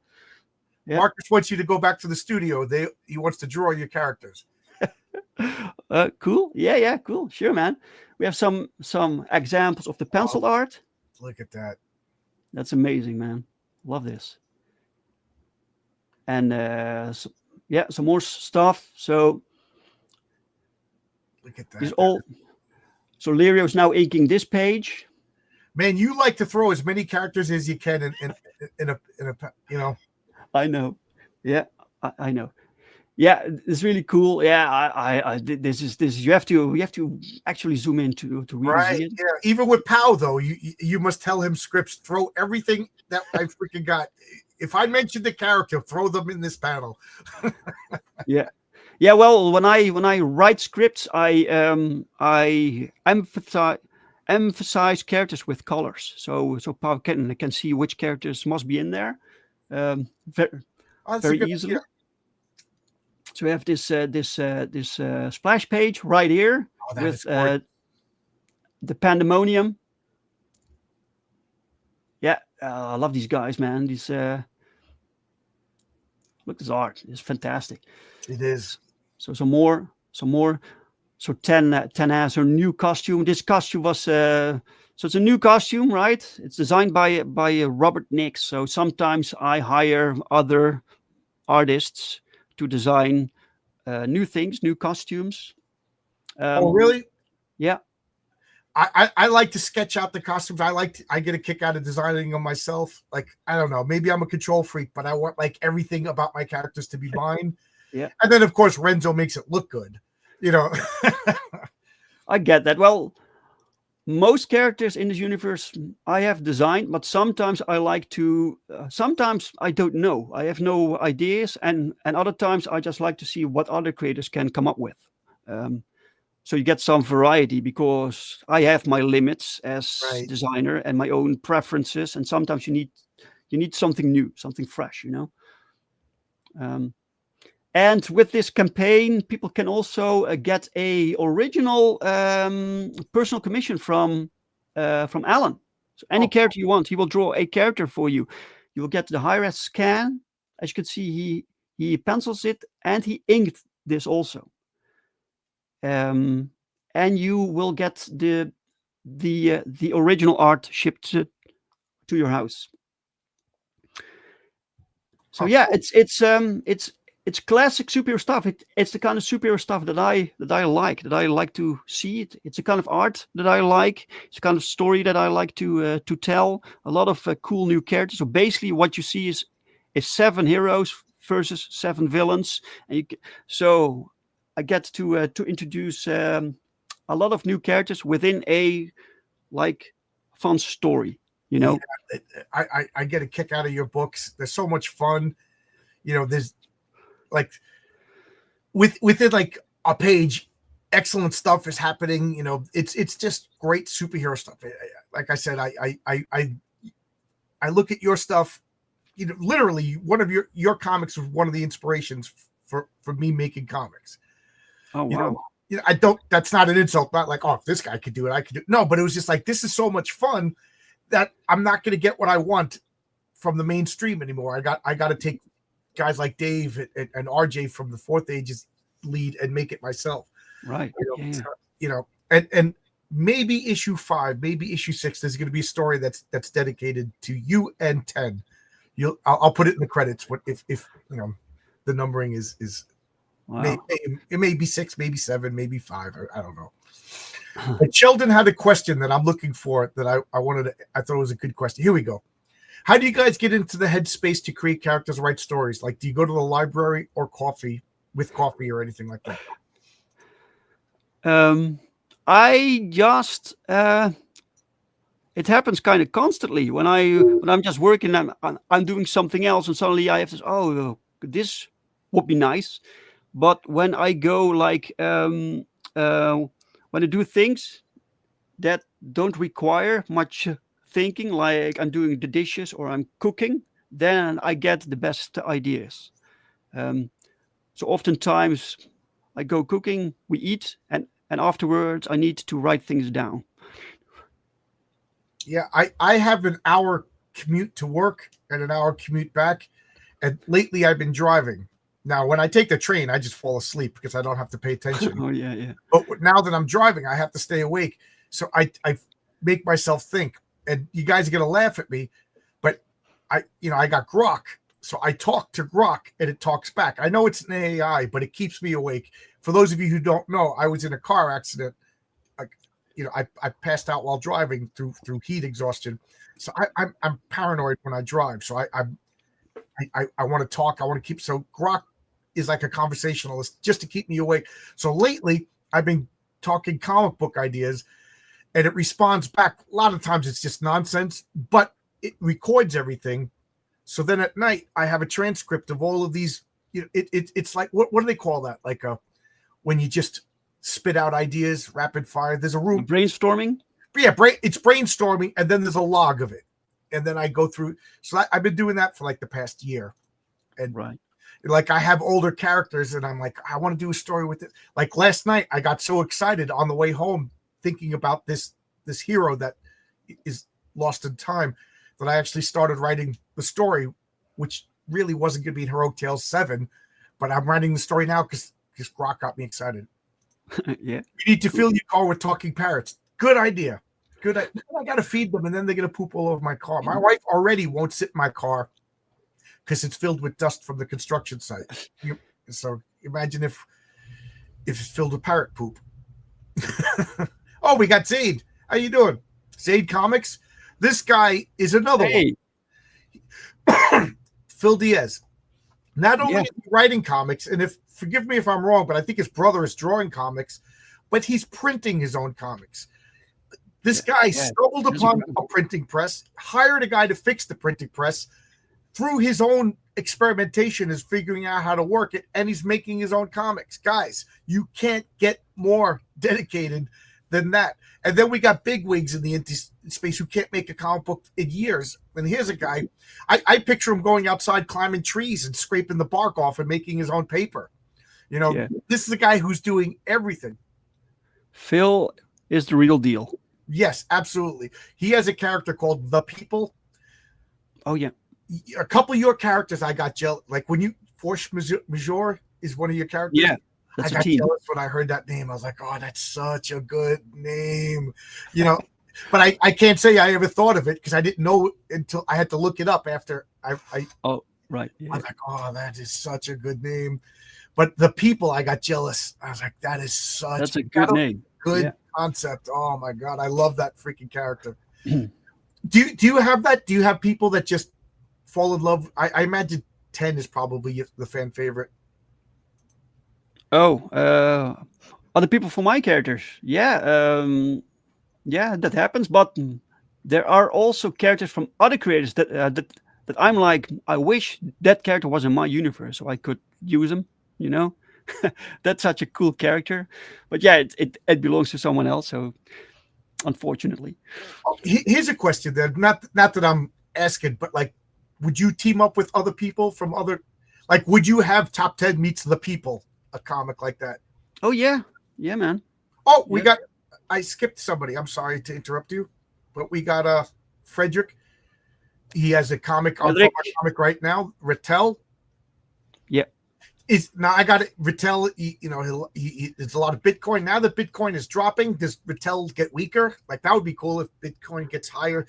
Speaker 1: Yeah. Marcus wants you to go back to the studio. He wants to draw your characters.
Speaker 2: Cool. Yeah, cool. Sure, man. We have some examples of the pencil art.
Speaker 1: Look at that.
Speaker 2: That's amazing, man. Love this. And some more stuff. So
Speaker 1: look at that.
Speaker 2: So Lirio's now inking this page.
Speaker 1: Man, you like to throw as many characters as you can in a.
Speaker 2: I know. Yeah, I know. Yeah, it's really cool. Yeah, I this is you have to actually zoom in to really see it.
Speaker 1: Yeah, even with Pow though, you must tell him scripts. Throw everything that I freaking got. If I mention the character, throw them in this panel.
Speaker 2: Yeah. Well, when I write scripts, I emphasize characters with colors, so Pow can see which characters must be in there, very easily. Idea. So we have this splash page right here with the Pandemonium. Yeah, I love these guys, man. These look at this art; it's fantastic.
Speaker 1: It is.
Speaker 2: So some more. So 10 has her new costume. This costume was so it's a new costume, right? It's designed by Robert Nix. So sometimes I hire other artists to design new things, new costumes.
Speaker 1: Oh, really?
Speaker 2: Yeah.
Speaker 1: I like to sketch out the costumes. I get a kick out of designing them myself. Like, I don't know, maybe I'm a control freak, but I want like everything about my characters to be mine.
Speaker 2: Yeah.
Speaker 1: And then of course Renzo makes it look good,
Speaker 2: I get that. Well, most characters in this universe I have designed, but sometimes I like to, sometimes I don't know. I have no ideas. And other times I just like to see what other creators can come up with. so you get some variety, because I have my limits as
Speaker 1: Right.
Speaker 2: designer and my own preferences, and sometimes you need something new, something fresh, and with this campaign, people can also get a original personal commission from Alan. So any character you want, he will draw a character for you. You will get the high-res scan. As you can see, he pencils it and he inked this also. And you will get the original art shipped to your house. So yeah, it's classic superhero stuff. It's the kind of superhero stuff that I like to see. It's the kind of art that I like. It's the kind of story that I like to tell. A lot of cool new characters. So basically, what you see is 7 heroes versus 7 villains, and so I get to introduce a lot of new characters within a fun story.
Speaker 1: Yeah, I get a kick out of your books. They're so much fun. There's like within like a page, excellent stuff is happening. It's just great superhero stuff. Like I said, I look at your stuff. Literally, one of your comics was one of the inspirations for me making comics.
Speaker 2: Oh wow.
Speaker 1: I don't. That's not an insult. Not like, oh, if this guy could do it, I could do it. No, but it was just like, this is so much fun that I'm not going to get what I want from the mainstream anymore. I got to take guys like Dave and RJ from the Fourth Ages lead and make it myself.
Speaker 2: Right.
Speaker 1: And maybe issue 5, maybe issue 6, there's going to be a story that's dedicated to you and 10. I'll put it in the credits. But if the numbering is
Speaker 2: wow.
Speaker 1: it may be 6, maybe 7, maybe 5. I don't know. But Sheldon had a question that I'm looking for that I thought it was a good question. Here we go. How do you guys get into the headspace to create characters, write stories? Like, do you go to the library or coffee or anything like that?
Speaker 2: I just it happens kind of constantly when I'm just working and I'm doing something else, and suddenly I have this, this would be nice. But when I go when I do things that don't require much thinking, like I'm doing the dishes or I'm cooking, then I get the best ideas. So oftentimes I go cooking, we eat, and afterwards I need to write things down.
Speaker 1: Yeah, I have an hour commute to work and an hour commute back, and lately I've been driving. Now, when I take the train, I just fall asleep because I don't have to pay attention.
Speaker 2: Oh yeah.
Speaker 1: But now that I'm driving, I have to stay awake. So I make myself think. And you guys are gonna laugh at me, but I got Grok. So I talk to Grok and it talks back. I know it's an AI, but it keeps me awake. For those of you who don't know, I was in a car accident. I passed out while driving through heat exhaustion. So I'm paranoid when I drive. So I want to talk. I want to keep. So Grok is like a conversationalist just to keep me awake. So lately I've been talking comic book ideas, and it responds back. A lot of times it's just nonsense, but it records everything. So then at night I have a transcript of all of these. It's like, what do they call that? Like when you just spit out ideas, rapid fire. There's a room
Speaker 2: brainstorming.
Speaker 1: Yeah, it's brainstorming, and then there's a log of it, and then I go through. So I've been doing that for like the past year, and
Speaker 2: right.
Speaker 1: Like I have older characters, and I'm like, I want to do a story with it. Like last night, I got so excited on the way home thinking about this hero that is lost in time that I actually started writing the story, which really wasn't going to be in Heroic Tales 7, but I'm writing the story now because Grok got me excited.
Speaker 2: Yeah.
Speaker 1: You need to fill your car with talking parrots. Good idea. Good. I got to feed them, and then they're going to poop all over my car. My wife already won't sit in my car because it's filled with dust from the construction site. So imagine if it's filled with parrot poop. Oh, we got Zaid. How you doing? Zaid Comics. This guy is another one. Phil Diaz. Not only is he writing comics, and forgive me if I'm wrong, but I think his brother is drawing comics, but he's printing his own comics. This guy stumbled upon a printing press, hired a guy to fix the printing press, through his own experimentation is figuring out how to work it, and he's making his own comics. Guys, you can't get more dedicated than that. And then we got bigwigs in the indie space who can't make a comic book in years. And here's a guy, I picture him going outside climbing trees and scraping the bark off and making his own paper. You know, This is a guy who's doing everything.
Speaker 2: Phil is the real deal.
Speaker 1: Yes, absolutely. He has a character called The People.
Speaker 2: Oh, yeah.
Speaker 1: A couple of your characters I got jealous. Like when you Force Majeure is one of your characters.
Speaker 2: Yeah, that's
Speaker 1: I got jealous when I heard that name. I was like, oh, that's such a good name. You know, but I can't say I ever thought of it because I didn't know until I had to look it up after I
Speaker 2: oh, right. Yeah.
Speaker 1: I was like, oh, that is such a good name. But The People, I got jealous. I was like, that's
Speaker 2: a good name.
Speaker 1: Good concept. Oh my God. I love that freaking character. Do you have that? Do you have people that just fall in love? I imagine 10 is probably the fan favorite.
Speaker 2: Oh, other people for my characters. Yeah. Yeah, that happens. But there are also characters from other creators that I'm like, I wish that character was in my universe so I could use him, you know? That's such a cool character. But yeah, it belongs to someone else. So unfortunately.
Speaker 1: Here's a question then. Not that I'm asking, but like, would you team up with other people from other, like, would you have Top 10 Meets the People, a comic like that?
Speaker 2: Oh, yeah. Yeah, man.
Speaker 1: Oh, I skipped somebody. I'm sorry to interrupt you, but we got Frederick. He has a comic on my comic right now. Rattel.
Speaker 2: Yeah.
Speaker 1: I got it. Rattel, there's a lot of Bitcoin. Now that Bitcoin is dropping, does Rattel get weaker? Like, that would be cool if Bitcoin gets higher.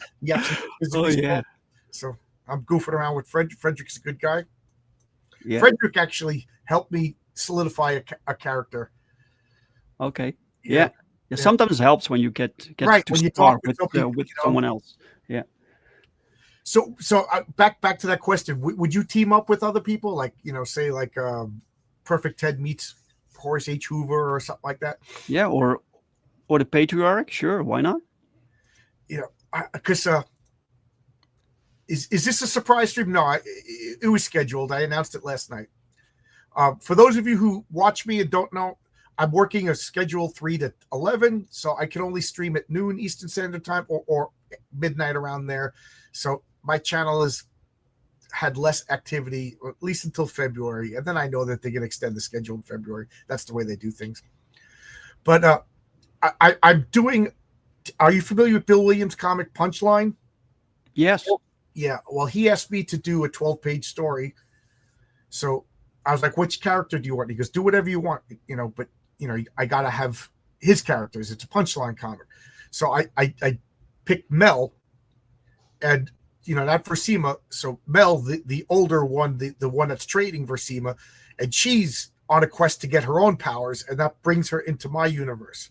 Speaker 2: Oh, yeah.
Speaker 1: So I'm goofing around with Frederick. Frederick's a good guy.
Speaker 2: Yeah.
Speaker 1: Frederick actually helped me solidify a character.
Speaker 2: Okay. Yeah. Sometimes it helps when you get
Speaker 1: right
Speaker 2: to
Speaker 1: when you
Speaker 2: start
Speaker 1: talk
Speaker 2: with someone else. Yeah.
Speaker 1: So back to that question. Would you team up with other people, like say like Perfect Ted meets Horace H. Hoover or something like that?
Speaker 2: Yeah, or the Patriarch. Sure, why not?
Speaker 1: Because is this a surprise stream? No, it was scheduled. I announced it last night. For those of you who watch me and don't know, I'm working a schedule 3 to 11, so I can only stream at noon Eastern Standard Time or midnight around there. So my channel has had less activity, or at least until February, and then I know that they can extend the schedule in February. That's the way they do things. But I'm doing. Are you familiar with Bill Williams' comic Punchline?
Speaker 2: Yes.
Speaker 1: Yeah. Well, he asked me to do a 12-page story, so I was like, "Which character do you want?" He goes, "Do whatever you want, but I gotta have his characters. It's a Punchline comic." So I picked Mel, and that Versima. So Mel, the older one, the one that's trading Versima, and she's on a quest to get her own powers, and that brings her into my universe.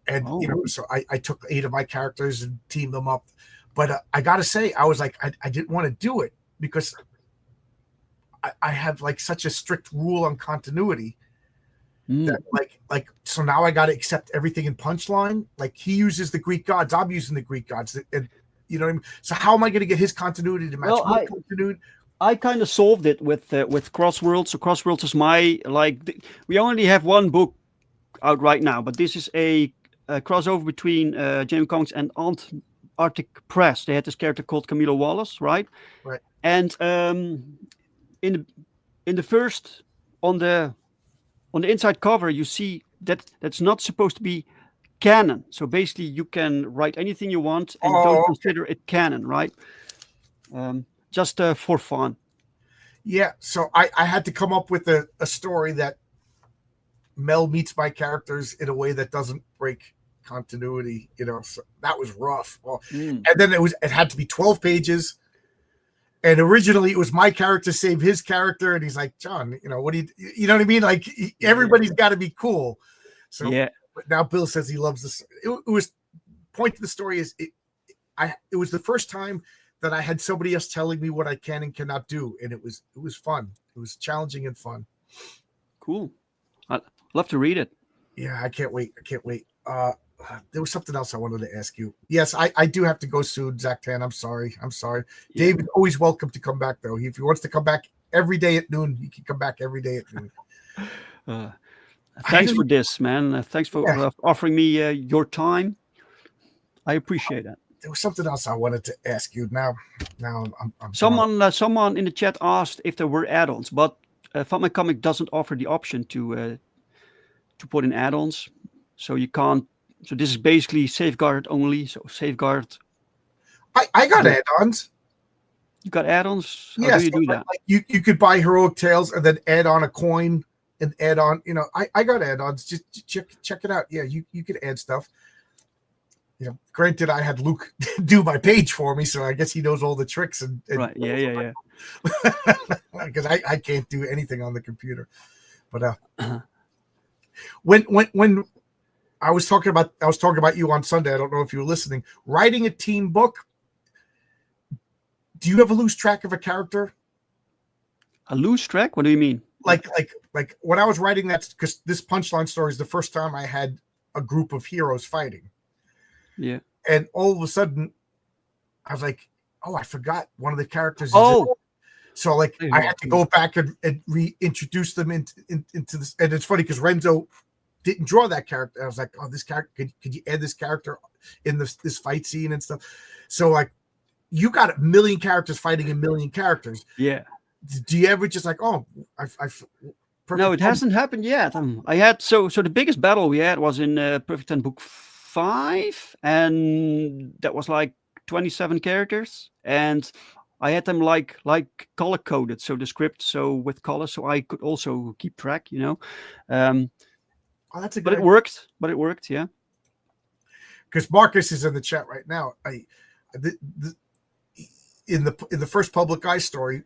Speaker 1: And so I took 8 of my characters and teamed them up. But I gotta say, I was like, I didn't want to do it because I have like such a strict rule on continuity. That so now I got to accept everything in Punchline. Like, he uses the Greek gods, I'm using the Greek gods, and you know what I mean. So how am I going to get his continuity to match my continuity?
Speaker 2: I kind of solved it with Crossworlds. So Crossworlds is my we only have one book out right now, but this is a crossover between Jamie Comics and Arctic Press. They had this character called Camilo Wallace, right?
Speaker 1: Right.
Speaker 2: And in the first on the inside cover, you see that's not supposed to be canon. So basically, you can write anything you want and don't consider it canon, right? Just for fun.
Speaker 1: Yeah. So I had to come up with a story that Mel meets my characters in a way that doesn't break continuity. So that was rough. Well, and then it had to be 12 pages. And originally it was my character save his character, and he's like, John, what do you know what I mean? Like, everybody's got to be cool. So but now Bill says he loves this. It was point to the story is it was the first time that I had somebody else telling me what I can and cannot do, and it was fun. It was challenging and fun.
Speaker 2: Cool. I'd love to read it.
Speaker 1: Yeah, I can't wait. there was something else I wanted to ask you. Yes, I do have to go soon, Zach Tan. I'm sorry.
Speaker 2: Yeah.
Speaker 1: Dave is always welcome to come back, though. If he wants to come back every day at noon, he can come back every day at noon.
Speaker 2: Thanks for this, man. Thanks for offering me your time. I appreciate that.
Speaker 1: There was something else I wanted to ask you. Now I'm
Speaker 2: someone in the chat asked if there were add-ons, but FundMyComic doesn't offer the option to put in add-ons, so you can't. So this is basically Safeguard only. So Safeguard.
Speaker 1: I got add-ons.
Speaker 2: You got add-ons? How
Speaker 1: Yes,
Speaker 2: do you do that?
Speaker 1: Like you could buy Heroic Tales and then add on a coin and add on. I got add-ons. Just check it out. Yeah, you could add stuff. Granted, I had Luke do my page for me, so I guess he knows all the tricks. And
Speaker 2: right, yeah.
Speaker 1: Because I can't do anything on the computer. But when I was talking about you on Sunday, I don't know if you were listening. Writing a team book. Do you ever lose track of a character?
Speaker 2: A lose track? What do you mean?
Speaker 1: Like when I was writing that, because this Punchline story is the first time I had a group of heroes fighting.
Speaker 2: Yeah.
Speaker 1: And all of a sudden, I was like, oh, I forgot one of the characters. So like I had to go back and reintroduce them into this. And it's funny because Renzo didn't draw that character. I was like, oh, this character, could you add this character in this fight scene and stuff? So like you got a million characters fighting a million characters.
Speaker 2: Yeah.
Speaker 1: Do you ever just like, oh,
Speaker 2: no, it hasn't happened yet. I had so the biggest battle we had was in Perfect 10 book 5, and that was like 27 characters, and I had them like color coded, so the script with color, so I could also keep track,
Speaker 1: Oh, that's a good
Speaker 2: but it worked. Yeah.
Speaker 1: Because Marcus is in the chat right now. In the first Public Eye story,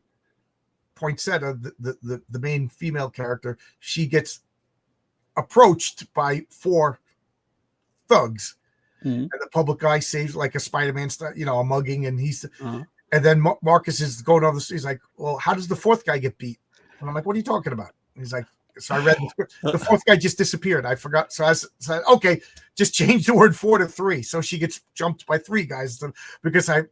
Speaker 1: Poinsettia, the main female character, she gets approached by 4 thugs, and the Public Eye saves like a Spider-Man style, a mugging, and and then Marcus is going over the street. He's like, well, how does the 4th guy get beat? And I'm like, what are you talking about? And he's like, so I read the script. The 4th guy just disappeared. I forgot. So I said, okay, just change the word 4 to 3. So she gets jumped by 3 guys because it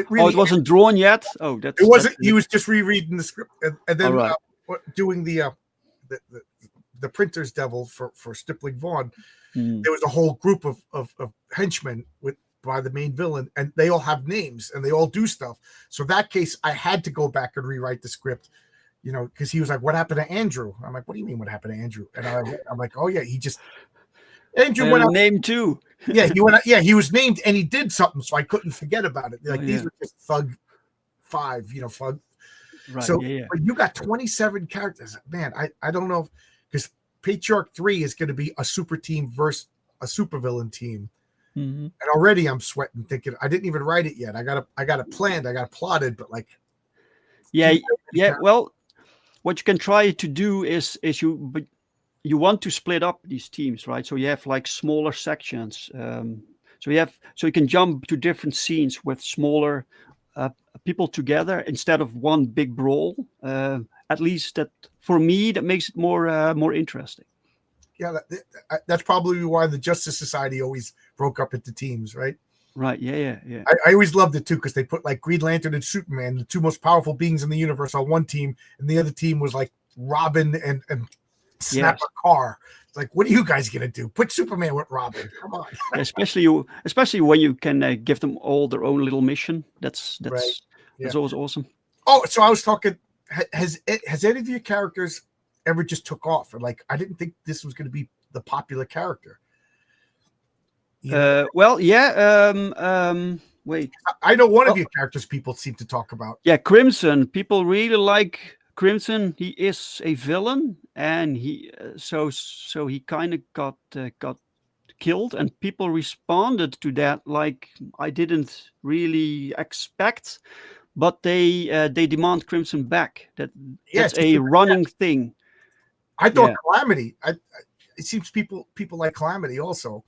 Speaker 2: wasn't drawn yet. Oh, it
Speaker 1: wasn't. He was just rereading the script and then
Speaker 2: right.
Speaker 1: Doing the printer's devil for Stippling Vaughn. There was a whole group of henchmen by the main villain, and they all have names and they all do stuff. So in that case, I had to go back and rewrite the script, because he was like, "What happened to Andrew?" I'm like, "What do you mean, what happened to Andrew?" And I'm like, "Oh yeah, Andrew went out."
Speaker 2: Named too.
Speaker 1: Yeah, he went out. Yeah, he was named and he did something, so I couldn't forget about it. Like these were just Thug 5, Thug.
Speaker 2: Right.
Speaker 1: So but you got 27 characters, man. I don't know because Patriarch 3 is going to be a super team versus a supervillain team. And already I'm sweating thinking I didn't even write it yet. I got it planned, I got it plotted, but like
Speaker 2: well, what you can try to do is you want to split up these teams, right? So you have like smaller sections. So you can jump to different scenes with smaller people together instead of one big brawl. At least that for me, that makes it more interesting.
Speaker 1: Yeah, that's probably why the Justice Society always broke up into teams, right?
Speaker 2: Right. Yeah.
Speaker 1: I always loved it too because they put like Green Lantern and Superman, the 2 most powerful beings in the universe, on one team, and the other team was like Robin and Snap a car. It's like, what are you guys gonna do? Put Superman with Robin? Come on.
Speaker 2: especially when you can give them all their own little mission. That's
Speaker 1: right.
Speaker 2: That's always awesome.
Speaker 1: Oh, so I was talking. Has any of your characters ever just took off? Or like, I didn't think this was going to be the popular character.
Speaker 2: Well, yeah. Wait.
Speaker 1: I know one of your characters people seem to talk about.
Speaker 2: Yeah, Crimson. People really like Crimson. He is a villain, and he so he kind of got killed, and people responded to that like I didn't really expect, but they demand Crimson back. That's a running thing.
Speaker 1: I thought Calamity. It seems people like Calamity also.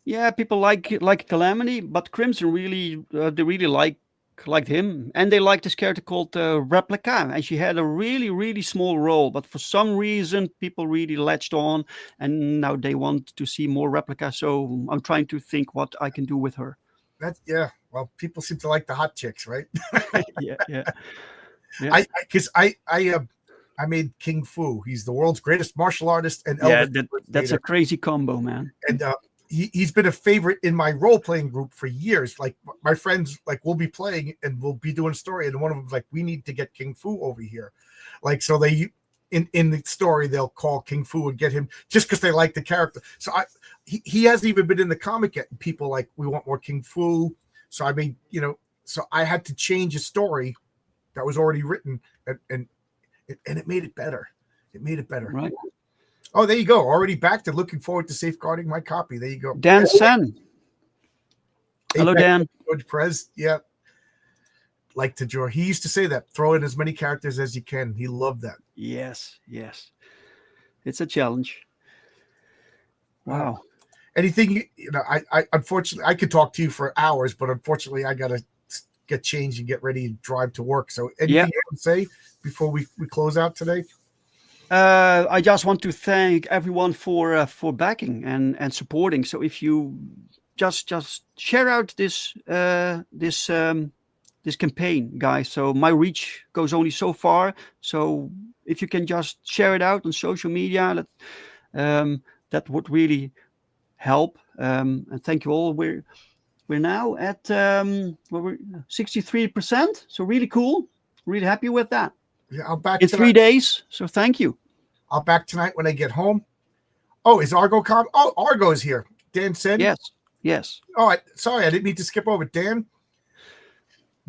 Speaker 2: Yeah, people like Calamity, but Crimson really they really like liked him, and they liked this character called Replica, and she had a really small role, but for some reason people really latched on, and now they want to see more Replica. So I'm trying to think what I can do with her.
Speaker 1: That's well, people seem to like the hot chicks, right?
Speaker 2: yeah.
Speaker 1: I made King Fu. He's the world's greatest martial artist and
Speaker 2: Yeah,
Speaker 1: Elvis
Speaker 2: that's a crazy combo, man.
Speaker 1: And he's been a favorite in my role-playing group for years. Like my friends, like we'll be playing and we'll be doing a story, and one of them's like, "We need to get King Fu over here." Like, so they in the story they'll call King Fu and get him just because they like the character. So he hasn't even been in the comic yet. And people like, we want more King Fu. So I made, so I had to change a story that was already written, and it made it better. It made it better.
Speaker 2: Right.
Speaker 1: Oh, there you go. Already backed and looking forward to safeguarding my copy. There you go.
Speaker 2: Dan Sen. Hello, Dan.
Speaker 1: George Perez. Yeah. Like to draw. He used to say that. Throw in as many characters as you can. He loved that.
Speaker 2: Yes. It's a challenge. Wow.
Speaker 1: Anything, I unfortunately, I could talk to you for hours, but unfortunately I got to get changed and get ready and drive to work. So anything you want to say before we close out today?
Speaker 2: I just want to thank everyone for backing and supporting. So if you just share out this campaign, guys. So my reach goes only so far. So if you can just share it out on social media, that would really help. And thank you all. We're now at 63%. So really cool. Really happy with that.
Speaker 1: Yeah, I'll back
Speaker 2: in 3 days. So thank you.
Speaker 1: I'll back tonight when I get home. Oh, is Argo com? Oh, Argo is here. Dan said.
Speaker 2: Yes.
Speaker 1: Oh, sorry, I didn't mean to skip over Dan.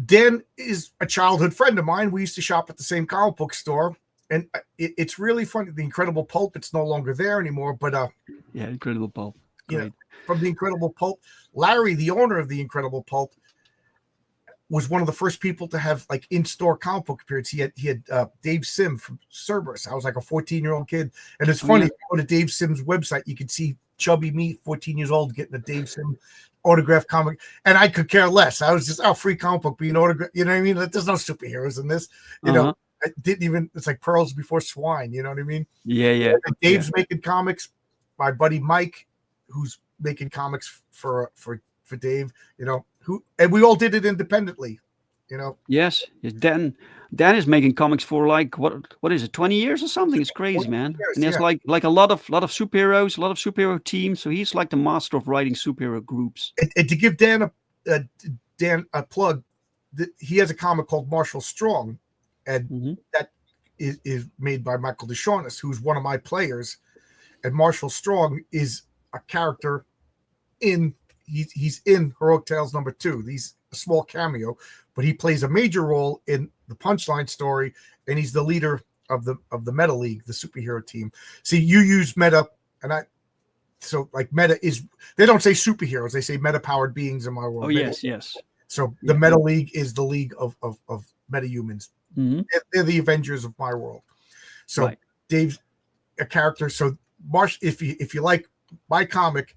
Speaker 1: Dan is a childhood friend of mine. We used to shop at the same comic book store, and it's really funny. The Incredible Pulp, it's no longer there anymore. But
Speaker 2: Incredible Pulp.
Speaker 1: Great. From the Incredible Pulp, Larry, the owner of the Incredible Pulp, was one of the first people to have like in-store comic book appearances. He had Dave Sim from Cerberus. I was like a 14-year-old kid, and it's funny. If you go to Dave Sim's website, you can see chubby me, 14 years old, getting a Dave Sim autographed comic, and I could care less. I was just free comic book being autographed. You know what I mean? Like, there's no superheroes in this. You know, I didn't even. It's like pearls before swine. You know what I mean?
Speaker 2: Yeah.
Speaker 1: Dave's making comics. My buddy Mike, who's making comics for Dave. And we all did it independently.
Speaker 2: Yes. Dan is making comics for like what is it, 20 years or something? It's crazy, man. And there's like a lot of superheroes, a lot of superhero teams. So he's like the master of writing superhero groups.
Speaker 1: And to give Dan a plug, he has a comic called Marshall Strong, and that is made by Michael DeShaunis, who's one of my players. And Marshall Strong is a character he's in Heroic Tales #2. He's a small cameo, but he plays a major role in the Punchline story, and he's the leader of the Meta League, the superhero team. See, you use Meta, and so like Meta is, they don't say superheroes, they say meta-powered beings in my world.
Speaker 2: Oh, yes.
Speaker 1: So the Meta League is the league of meta-humans. They're the Avengers of my world. So Dave's a character. So if you like my comic,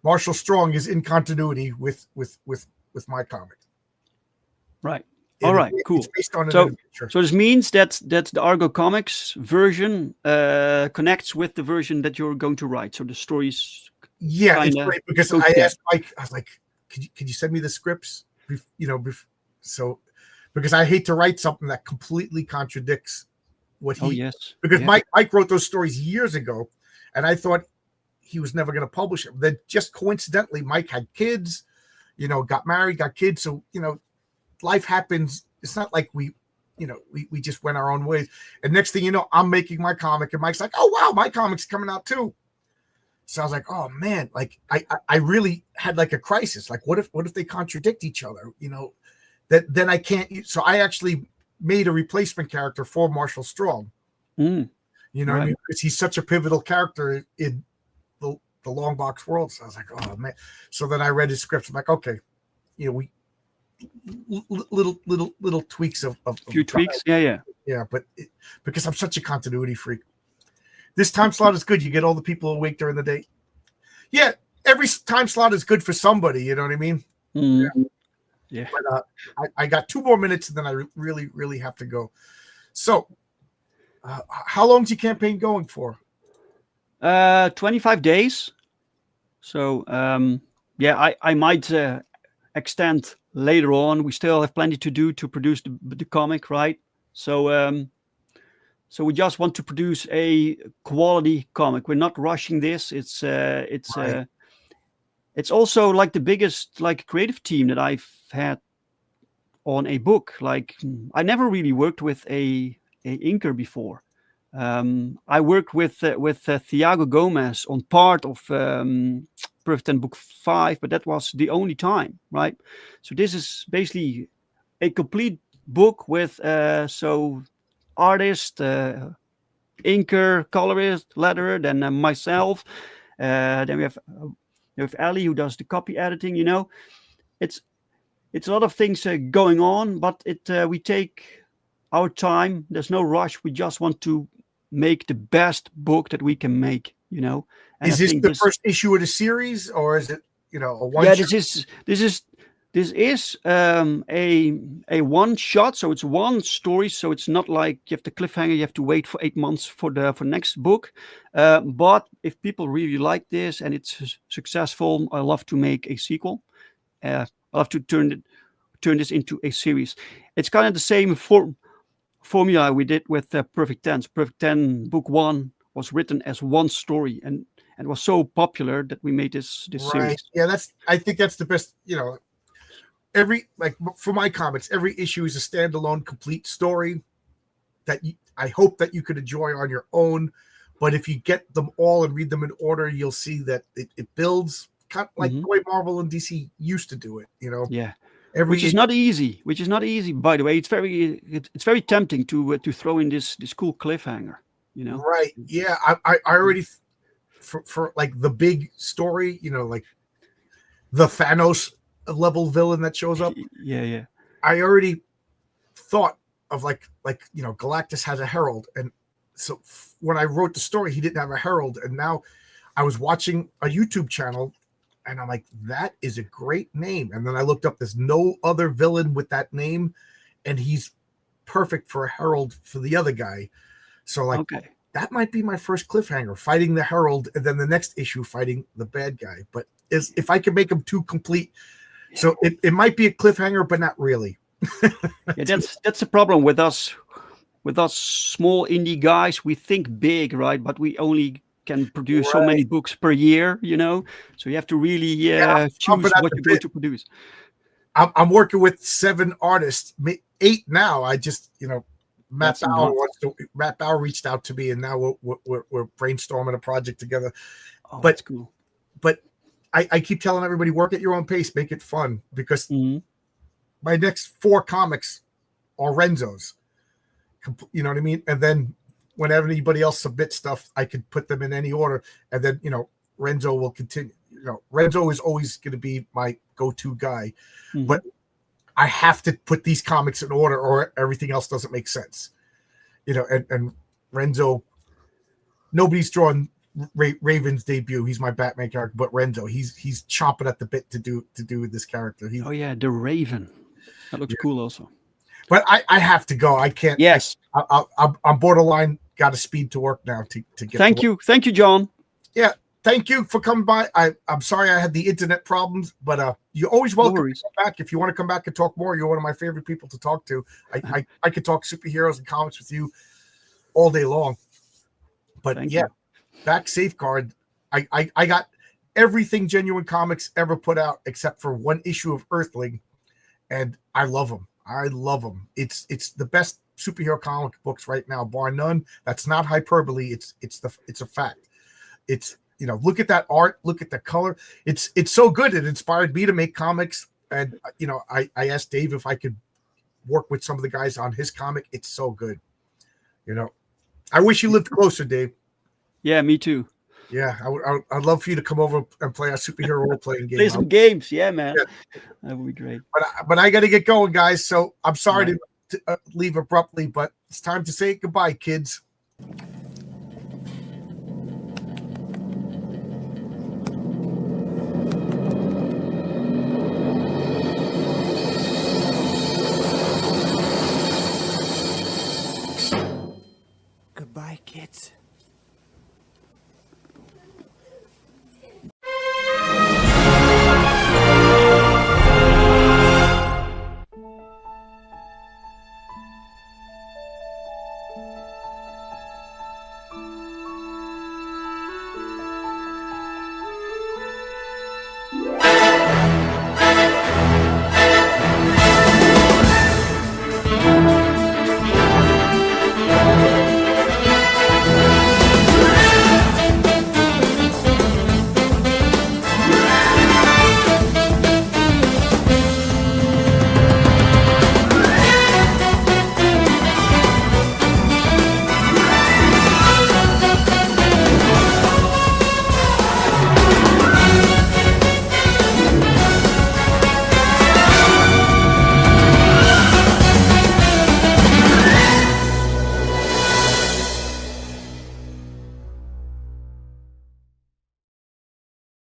Speaker 1: Marshall Strong is in continuity with my comic.
Speaker 2: Right. All right. Cool.
Speaker 1: It's based on an adventure.
Speaker 2: So this means that the Argo Comics version connects with the version that you're going to write. So the stories.
Speaker 1: Yeah, it's great because I asked Mike. I was like, "Could you send me the scripts?" So because I hate to write something that completely contradicts what he.
Speaker 2: Oh yes.
Speaker 1: Because Mike wrote those stories years ago, and I thought he was never going to publish it. Then just coincidentally, Mike had kids, got married, got kids. So, life happens. It's not like we just went our own ways. And next thing you know, I'm making my comic and Mike's like, "Oh, wow, my comic's coming out too." So I was like, "Oh man," like I really had like a crisis. Like, what if they contradict each other? Then I can't. So I actually made a replacement character for Marshall Strong. What I mean? Because he's such a pivotal character in the Longbox world. So I was like, "Oh man." So then I read his script. I'm like, okay, we little tweaks of
Speaker 2: few tweaks.
Speaker 1: Yeah. But because I'm such a continuity freak, this time slot is good. You get all the people awake during the day. Yeah, every time slot is good for somebody. You know what I mean?
Speaker 2: Yeah.
Speaker 1: But I got 2 more minutes, and then I really have to go. So, how long is your campaign going for?
Speaker 2: 25 days. So yeah, I might extend later on. We still have plenty to do to produce the comic, right? So so we just want to produce a quality comic. We're not rushing this.
Speaker 1: Right.
Speaker 2: It's also like the biggest like creative team that I've had on a book. Like I never really worked with a inker before. I worked with Thiago Gomez on part of Perfect 10 Book 5, but that was the only time, right? So this is basically a complete book with so artist, inker, colorist, letterer, then myself. Then we have Ali who does the copy editing. You know, it's it's a lot of things going on, but we take our time. There's no rush. We just want to make the best book that we can make. You know, and
Speaker 1: Is
Speaker 2: I
Speaker 1: this
Speaker 2: think
Speaker 1: the first issue of the series, or is it a one?
Speaker 2: yeah, this is a one shot, so it's one story. So it's not like you have the cliffhanger. You have to wait for 8 months for next book. But if people really like this and it's successful, I love to make a sequel. I love to turn this into a series. It's kind of the same formula we did with Perfect 10. So Perfect 10 Book 1 was written as one story and was so popular that we made this
Speaker 1: Right.
Speaker 2: series.
Speaker 1: Yeah, I think that's the best. Every like for my comics, every issue is a standalone, complete story that I hope that you could enjoy on your own. But if you get them all and read them in order, you'll see that it builds kind of like the way Marvel and DC used to do it.
Speaker 2: Yeah.
Speaker 1: Every
Speaker 2: Which is not easy. By the way. It's very tempting to throw in this cool cliffhanger.
Speaker 1: Right. Yeah. I already for like the big story, like the Thanos level villain that shows up.
Speaker 2: Yeah.
Speaker 1: I already thought of like Galactus has a herald, and so when I wrote the story, he didn't have a herald, and now I was watching a YouTube channel, and I'm like, that is a great name. And then I looked up, there's no other villain with that name, and he's perfect for a herald for the other guy. So like,
Speaker 2: okay.
Speaker 1: That might be my first cliffhanger, fighting the herald, and then the next issue fighting the bad guy. But if I could make them two complete, so it might be a cliffhanger, but not really.
Speaker 2: Yeah, that's the problem with us small indie guys. We think big, right? But we only can produce so many books per year, So you have to really choose what you're going to produce.
Speaker 1: I'm working with 7 artists, 8 now. I just Matt Bauer reached out to me, and now we're brainstorming a project together.
Speaker 2: Oh,
Speaker 1: but
Speaker 2: that's cool.
Speaker 1: But I keep telling everybody, work at your own pace, make it fun, because my next 4 comics are Renzo's. You know what I mean? And then whenever anybody else submits stuff, I could put them in any order, and then Renzo will continue. Renzo is always going to be my go-to guy, but I have to put these comics in order, or everything else doesn't make sense. And Renzo, nobody's drawn Raven's debut. He's my Batman character, but Renzo, he's chomping at the bit to do this character.
Speaker 2: Oh yeah, the Raven. That looks cool also.
Speaker 1: But I have to go. I can't.
Speaker 2: Yes.
Speaker 1: I'm borderline. Got a speed to work now to get.
Speaker 2: Thank you, John.
Speaker 1: Yeah. Thank you for coming by. I'm sorry I had the internet problems, but you're always welcome to come back. If you want to come back and talk more, you're one of my favorite people to talk to. I could talk superheroes and comics with you all day long. But
Speaker 2: Thank you.
Speaker 1: Back Safeguard. I got everything Genuine Comics ever put out except for 1 issue of Earthling, and I love them. It's the best superhero comic books right now, bar none. That's not hyperbole. It's a fact. It's look at that art, look at the color. It's so good. It inspired me to make comics. And, I asked Dave if I could work with some of the guys on his comic. It's so good. I wish you lived closer, Dave.
Speaker 2: Yeah, me too.
Speaker 1: Yeah, I'd love for you to come over and play a superhero role-playing game.
Speaker 2: Play some games. Yeah, man. Yeah. That would be great.
Speaker 1: But I got to get going, guys. So I'm sorry to leave abruptly, but it's time to say goodbye, kids.